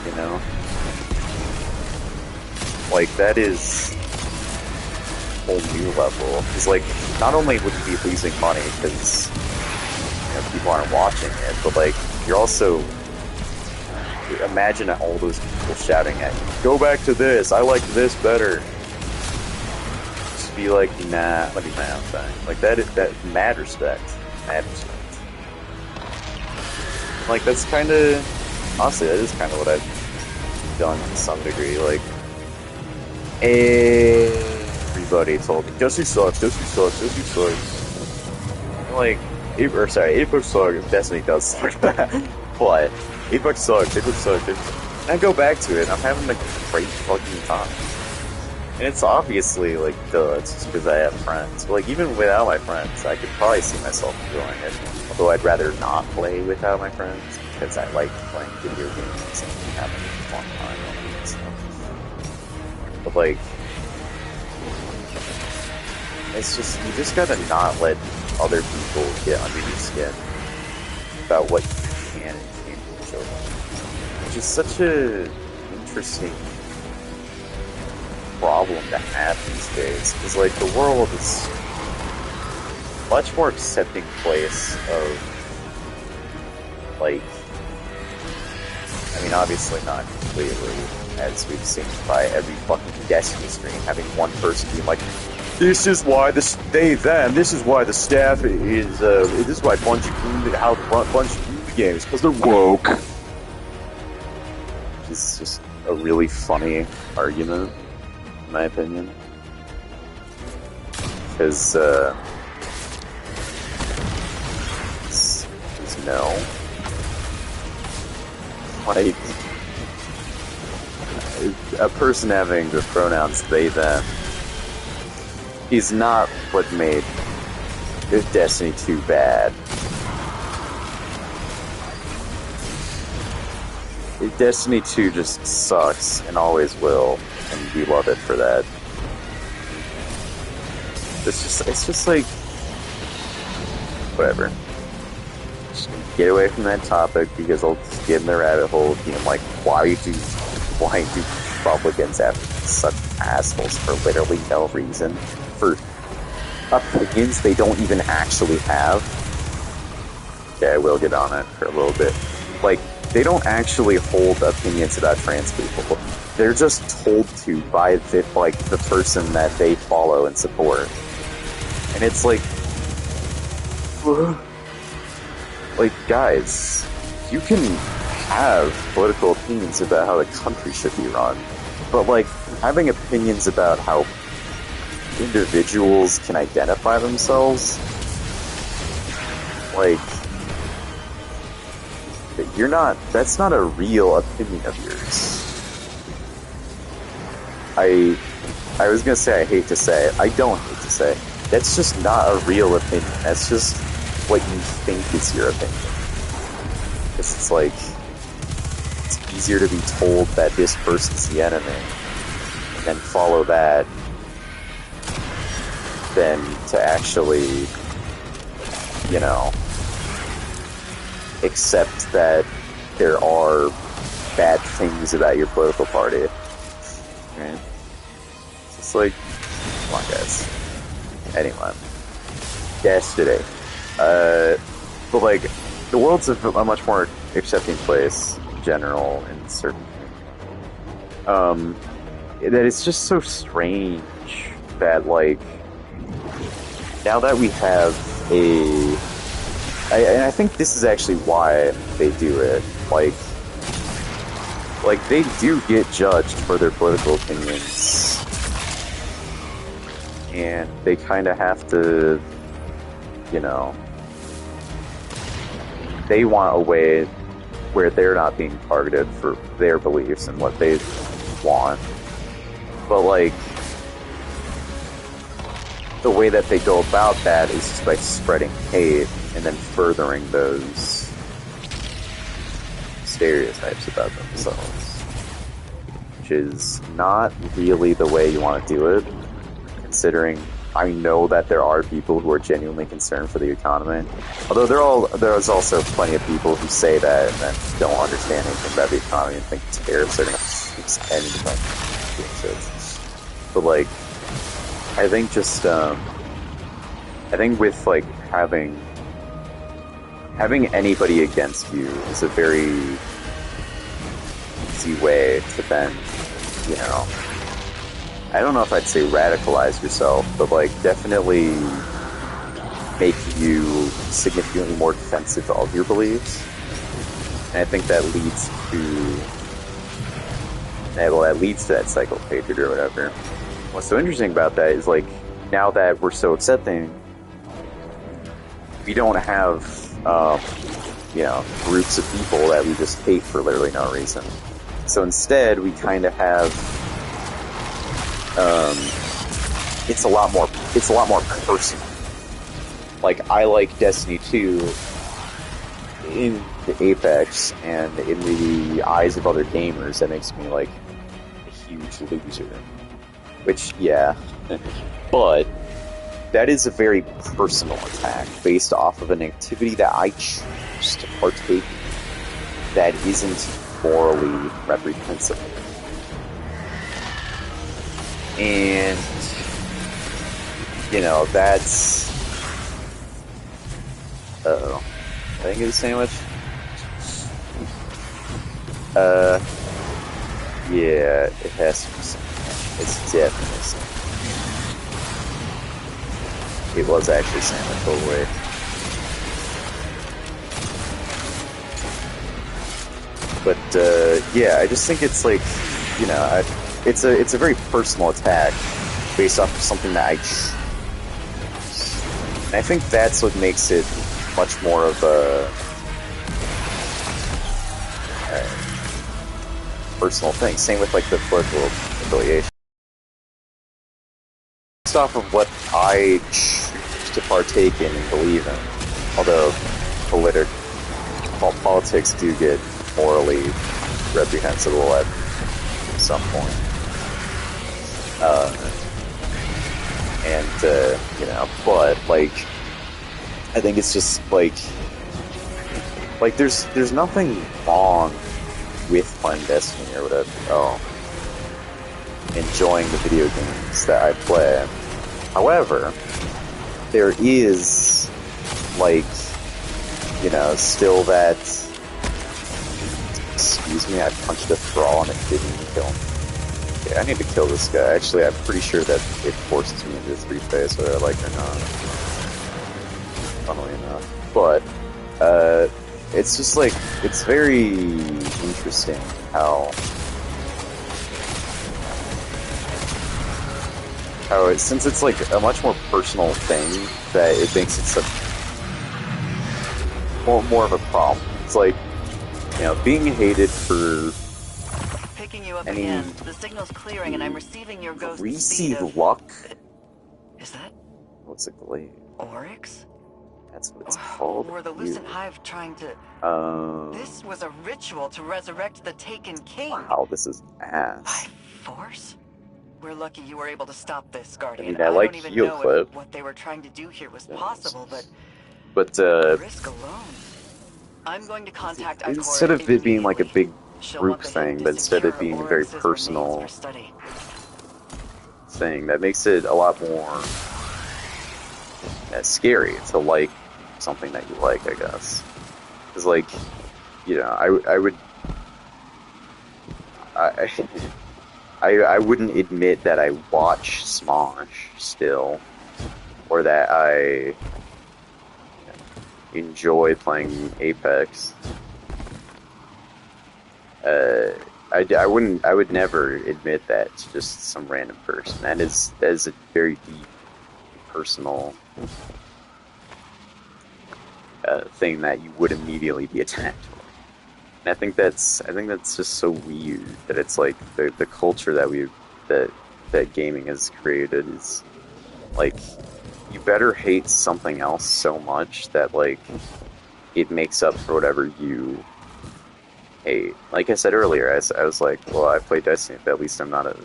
[SPEAKER 3] You know? Like, that is a whole new level. Because, like, not only would you be losing money because, you know, people aren't watching it, but, like, you're also... Imagine all those people shouting at you, go back to this, I like this better. Just be like, nah, let me do my own thing. Like, that mad respect. Mad respect. Like, that's kind of... Honestly, that is kind of what I've done to some degree. Like, everybody told me, Josie sucks, Josie sucks, Josie sucks. Like, Apex sucks, Destiny does suck. But Apex sucks, Apex sucks. And I go back to it, I'm having a great fucking time. And it's obviously, like, it's just because I have friends. But, like, even without my friends, I could probably see myself enjoying it. Although I'd rather not play without my friends, because I like playing video games and having a fun time on it and stuff. But, like, it's just, you just gotta not let other people get under your skin about what you can and can't enjoy. Which is such a interesting problem to have these days. Because, like, the world is a much more accepting place of, like, I mean, obviously not completely, as we've seen by every fucking Destiny stream, having one person being like, this is why this is why the staff is, this is why Bungie do the games, because they're woke. It's just a really funny argument, in my opinion. Because, it's no. Like, a person having the pronouns they, them is not what made Destiny 2 bad. Destiny 2 just sucks and always will, and we love it for that. It's just like, whatever. Just get away from that topic because I'll just get in the rabbit hole being like, why do Republicans have such assholes for literally no reason? For opinions they don't even actually have? Okay, I will get on it for a little bit. Like, they don't actually hold opinions about trans people. They're just told to by the person that they follow and support. And it's like, guys, you can have political opinions about how the country should be run, but, like, having opinions about how individuals can identify themselves, like, that's not a real opinion of yours. I was gonna say I hate to say it. I don't hate to say it. That's just not a real opinion. That's just what you think is your opinion. It's like, it's easier to be told that this person's the enemy and then follow that than to actually, you know, accept that there are bad things about your political party. Right? It's just like, come on, guys. Anyway,
[SPEAKER 1] yesterday. But like, the world's a much more accepting place in general, in certain. That it's just so strange that like now that we have and I think this is actually why they do it. Like they do get judged for their political opinions, and they kind of have to, you know, they want a way where they're not being targeted for their beliefs and what they want. But like, the way that they go about that is just by spreading hate and then furthering those stereotypes about themselves, which is not really the way you want to do it, considering I know that there are people who are genuinely concerned for the economy. Although there's also plenty of people who say that and then don't understand anything about the economy and think tariffs are going to fix anything. But like, I think just I think with like having anybody against you is a very easy way to then, you know, I don't know if I'd say radicalize yourself, but like definitely make you significantly more defensive of your beliefs. And I think that leads to that cycle of hatred or whatever. What's so interesting about that is like, now that we're so accepting, we don't have you know, groups of people that we just hate for literally no reason. So instead, we kind of have it's a lot more personal. Like, I like Destiny 2 in the Apex, and in the eyes of other gamers, that makes me like a huge loser. Which, yeah, but that is a very personal attack based off of an activity that I choose to partake in that isn't morally reprehensible. And, you know, that's... Uh-oh. Did I get a sandwich? Yeah, it has to be sandwich. It's definitely sandwich. It was actually sandwich all the way. But, yeah, I just think it's like, you know, it's a very personal attack based off of something that I choose. And I think that's what makes it much more of a personal thing. Same with like the political affiliation. Based off of what I choose to partake in and believe in. Although politics do get morally reprehensible at some point. You know, but like, I think it's just like there's nothing wrong with playing Destiny or whatever. Enjoying the video games that I play. However, there is, like, you know, still that... Excuse me, I punched a thrall and it didn't even kill him. Okay, I need to kill this guy. Actually, I'm pretty sure that it forces me into 3-phase, whether I like it or not. Funnily enough. But, it's just like, it's very interesting how since it's like a much more personal thing, that it makes it such more of a problem. It's like, you know, being hated for
[SPEAKER 4] picking you up
[SPEAKER 1] any
[SPEAKER 4] again. The signal's clearing and I'm receiving your ghost
[SPEAKER 1] greasy
[SPEAKER 4] speed of...
[SPEAKER 1] luck.
[SPEAKER 4] Is that
[SPEAKER 1] What's a glade?
[SPEAKER 4] Oryx?
[SPEAKER 1] That's what it's called.
[SPEAKER 4] Or the Lucent Hive trying to... This was a ritual to resurrect the Taken King.
[SPEAKER 1] Wow, this is ass.
[SPEAKER 4] By force? We're lucky you were able to stop this, Guardian.
[SPEAKER 1] I mean, I like
[SPEAKER 4] don't even
[SPEAKER 1] heel
[SPEAKER 4] know
[SPEAKER 1] clip.
[SPEAKER 4] if what they were trying to do here was possible, but
[SPEAKER 1] But
[SPEAKER 4] risk alone. I'm going to contact
[SPEAKER 1] instead of it being like a big group thing, but instead of it being a very personal thing, that makes it a lot more
[SPEAKER 3] scary to like something that you like, I guess. Because, like, you know, I would... I, I wouldn't admit that I watch Smosh still, or that I enjoy playing Apex. I would never admit that to just some random person. That is a very deep, personal thing that you would immediately be attacked for. And I think that's just so weird that it's like the culture that gaming has created is like, you better hate something else so much that like it makes up for whatever you hate. Like I said earlier, I was like, well, I play Destiny, but at least I'm not a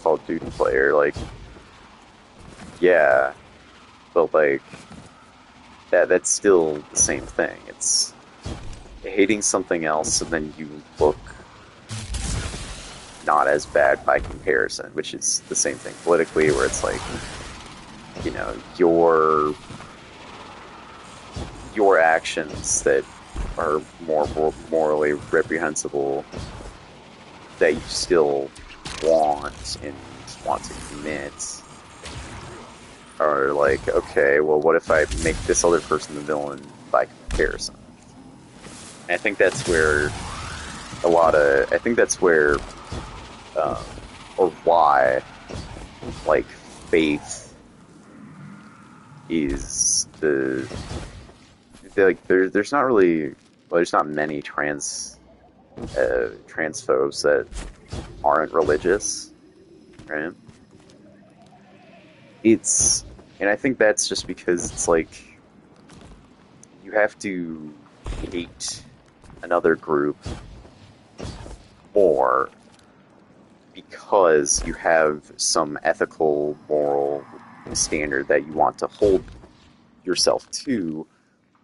[SPEAKER 3] Call of Duty player. Like, yeah, but like that's still the same thing. It's hating something else and then you look not as bad by comparison, which is the same thing politically, where it's like, you know, your actions that are more morally reprehensible that you still want to commit are like, okay, well, what if I make this other person the villain by comparison? And I think that's where or why, like, faith is like, there's not really, well, there's not many transphobes that aren't religious, right? And I think that's just because it's like, you have to hate another group more because you have some ethical, moral standard that you want to hold yourself to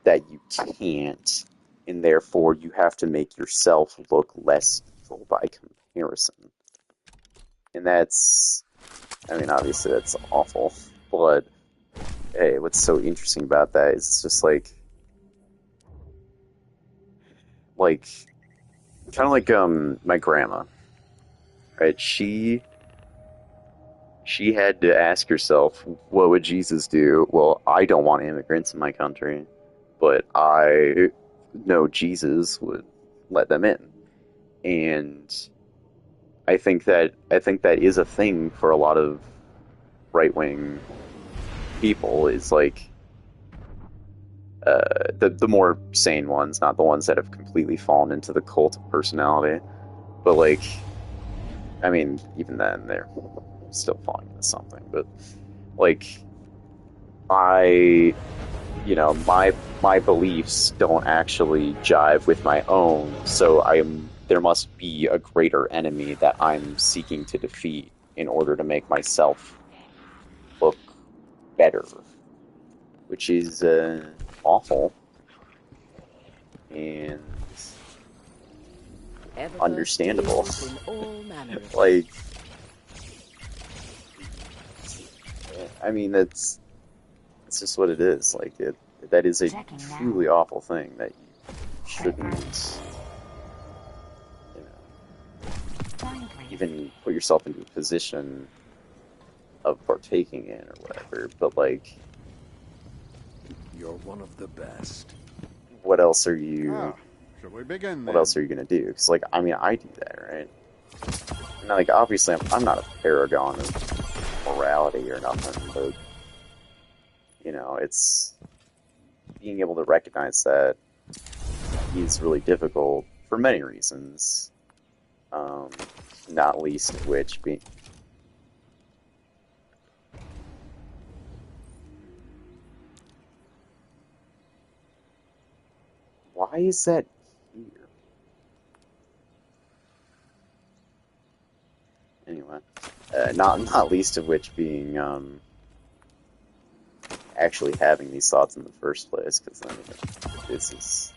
[SPEAKER 3] that you can't, and therefore you have to make yourself look less evil by comparison. And that's, I mean, obviously that's awful, but hey, what's so interesting about that is it's just like kind of like my grandma, right? She had to ask herself, what would Jesus do? Well, I don't want immigrants in my country, but I know Jesus would let them in. And I think that is a thing for a lot of right-wing people, is like, the more sane ones, not the ones that have completely fallen into the cult of personality. But like, I mean, even then, they're still falling into something. But like, my beliefs don't actually jive with my own, so there must be a greater enemy that I'm seeking to defeat in order to make myself look better, which is awful and understandable. Like, I mean, it's just what it is. Like, that is a truly awful thing that you shouldn't, even put yourself into a position of partaking in or whatever. But like,
[SPEAKER 5] you're one of the best.
[SPEAKER 3] What else are you?
[SPEAKER 6] Shall we begin, then?
[SPEAKER 3] What else are you gonna do? Because like, I mean, I do that, right? And like, obviously, I'm not a paragon of morality or nothing, but you know, it's being able to recognize that is really difficult for many reasons. Not least of which being. Why is that here? Anyway, not least of which being actually having these thoughts in the first place, because then this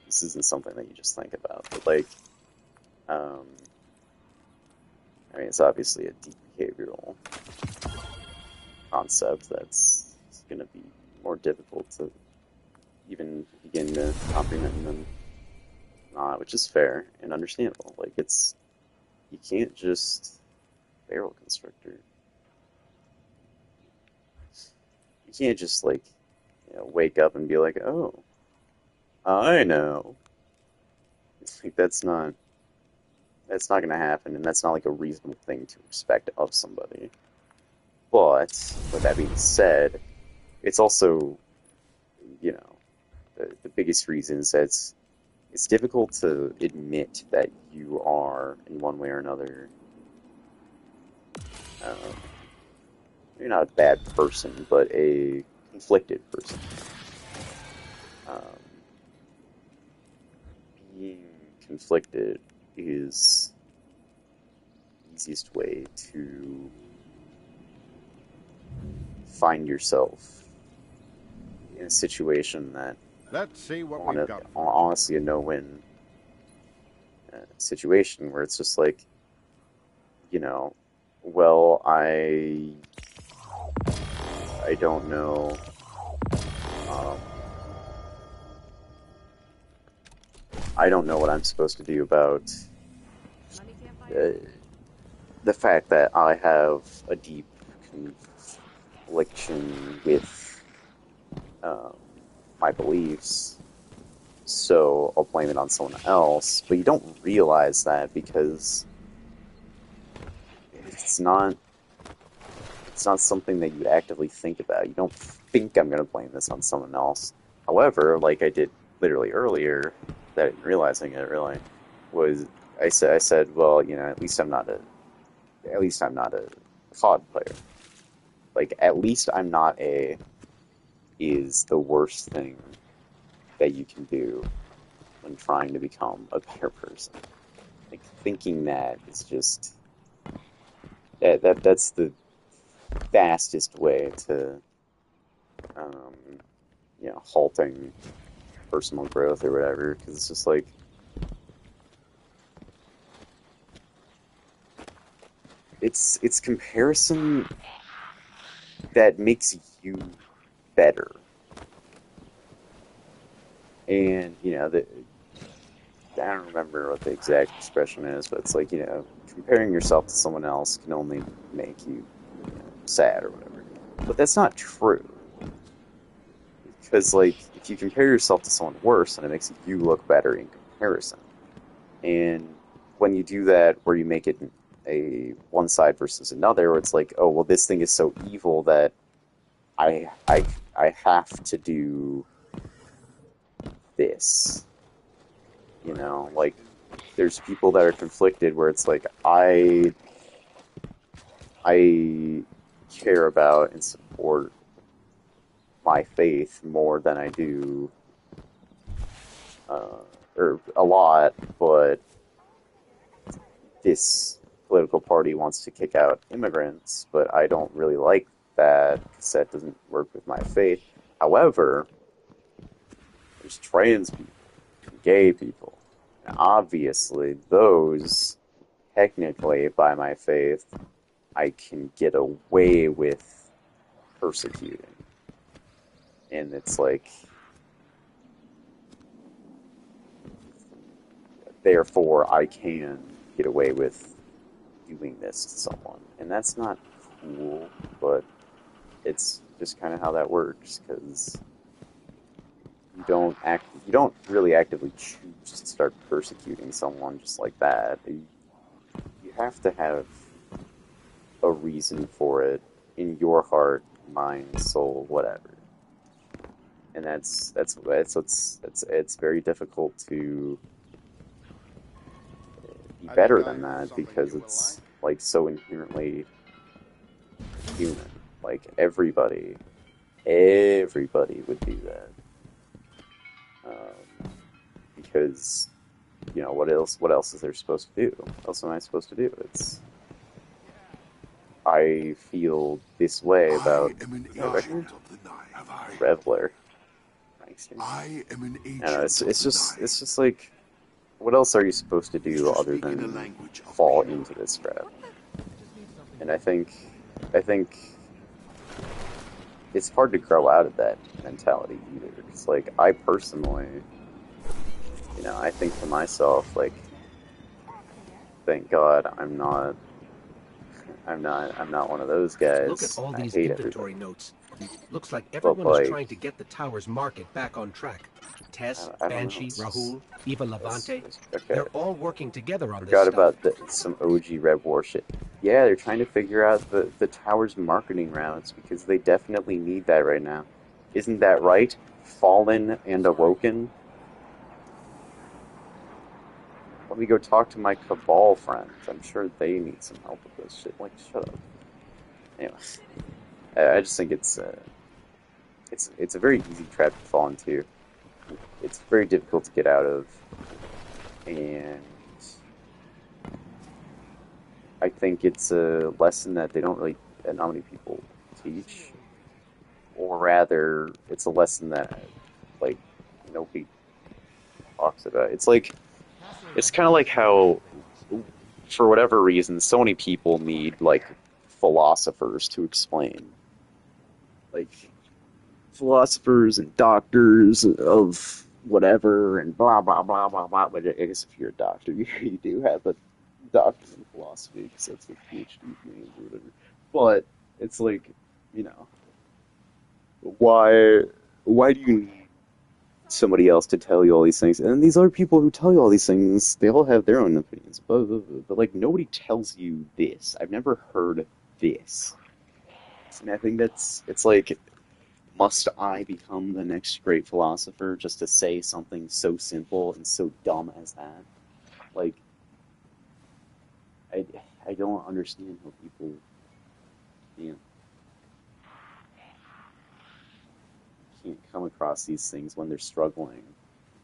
[SPEAKER 3] isn't something that you just think about. But like, I mean, it's obviously a deep behavioral concept that's going to be more difficult to even begin to comprehend than not, which is fair and understandable. Like, it's, you can't just barrel constructor. You can't just, like, wake up and be like, oh, I know. It's like, that's not going to happen, and that's not, like, a reasonable thing to expect of somebody. But, with that being said, it's also, the biggest reason is that it's difficult to admit that you are, in one way or another, you're not a bad person, but a conflicted person. Being conflicted is the easiest way to find yourself in a situation that
[SPEAKER 6] Let's see what we've got.
[SPEAKER 3] Honestly a no-win situation where it's just like, well, I don't know. I don't know what I'm supposed to do about the fact that I have a deep confliction with my beliefs, so I'll blame it on someone else. But you don't realize that because it's not something that you actively think about. You don't think I'm going to blame this on someone else. However, like I did literally earlier, that realizing it really was, I said, well, at least I'm not a COD player. Like, at least I'm not is the worst thing that you can do when trying to become a better person. Like, thinking that is just that's the fastest way to halting personal growth or whatever, because it's just like, it's comparison that makes you better. And I don't remember what the exact expression is, but it's like, comparing yourself to someone else can only make you sad or whatever. But that's not true. Because, like, if you compare yourself to someone worse, then it makes you look better in comparison. And when you do that, where you make it a one side versus another, where it's like, oh, well, this thing is so evil that I have to do this. Like, there's people that are conflicted where it's like, I care about and support my faith more than I do, or a lot, but this political party wants to kick out immigrants, but I don't really like that because that doesn't work with my faith. However, there's trans people, gay people. And obviously, those, technically, by my faith, I can get away with persecuting. And it's like, therefore, I can get away with doing this to someone. And that's not cool, but it's just kind of how that works, because you don't really actively choose to start persecuting someone just like that. You have to have a reason for it in your heart, mind, soul, whatever. And it's very difficult to be better than that, because it's like so inherently human. Like, everybody would do that. Because, what else is there supposed to do? What else am I supposed to do? I feel this way about Reveler.
[SPEAKER 5] I am an agent.
[SPEAKER 3] It's just like, what else are you supposed to do other than fall into this trap? And I think it's hard to grow out of that mentality either. It's like I personally, I think to myself, like, thank God I'm not one of those
[SPEAKER 5] Look at
[SPEAKER 3] guys.
[SPEAKER 5] all
[SPEAKER 3] I
[SPEAKER 5] these
[SPEAKER 3] hate
[SPEAKER 5] inventory
[SPEAKER 3] everybody.
[SPEAKER 5] notes. Looks like
[SPEAKER 3] But
[SPEAKER 5] everyone is
[SPEAKER 3] like,
[SPEAKER 5] trying to get the tower's market back on track. Tess,
[SPEAKER 3] I don't know.
[SPEAKER 5] Banshee, Rahul, Eva Levante,
[SPEAKER 3] Okay.
[SPEAKER 5] they're all working together on this
[SPEAKER 3] Forgot
[SPEAKER 5] stuff.
[SPEAKER 3] about some OG Red War shit. Yeah, they're trying to figure out the tower's marketing routes because they definitely need that right now. Isn't that right? Fallen and Awoken? Let me go talk to my Cabal friends. I'm sure they need some help with this shit. Like, shut up. Anyways, I just think it's a very easy trap to fall into. It's very difficult to get out of, and I think it's a lesson that they don't really, that not many people teach, or rather, it's a lesson that like nobody talks about. It's kind of like how, for whatever reason, so many people need like philosophers to explain, like philosophers and doctors of whatever and blah blah blah blah blah. But I guess if you're a doctor, you do have a doctorate in philosophy because that's what PhD means or whatever. But it's like, you know, why why do you need somebody else to tell you all these things? And these other people who tell you all these things, they all have their own opinions. But like nobody tells you this. I've never heard this. And I think it's like, must I become the next great philosopher just to say something so simple and so dumb as that? Like, I, I don't understand how people, you know, can't come across these things when they're struggling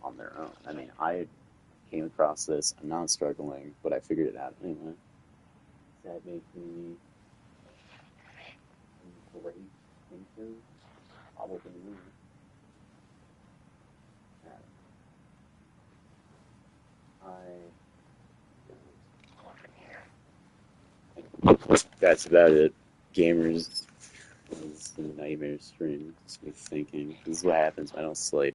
[SPEAKER 3] on their own. I mean, I came across this, I'm not struggling, but I figured it out anyway. Does that make me a great thinker? Probably not. That's about it. Gamers is the nightmare stream. It's me thinking. This is what happens when I don't sleep.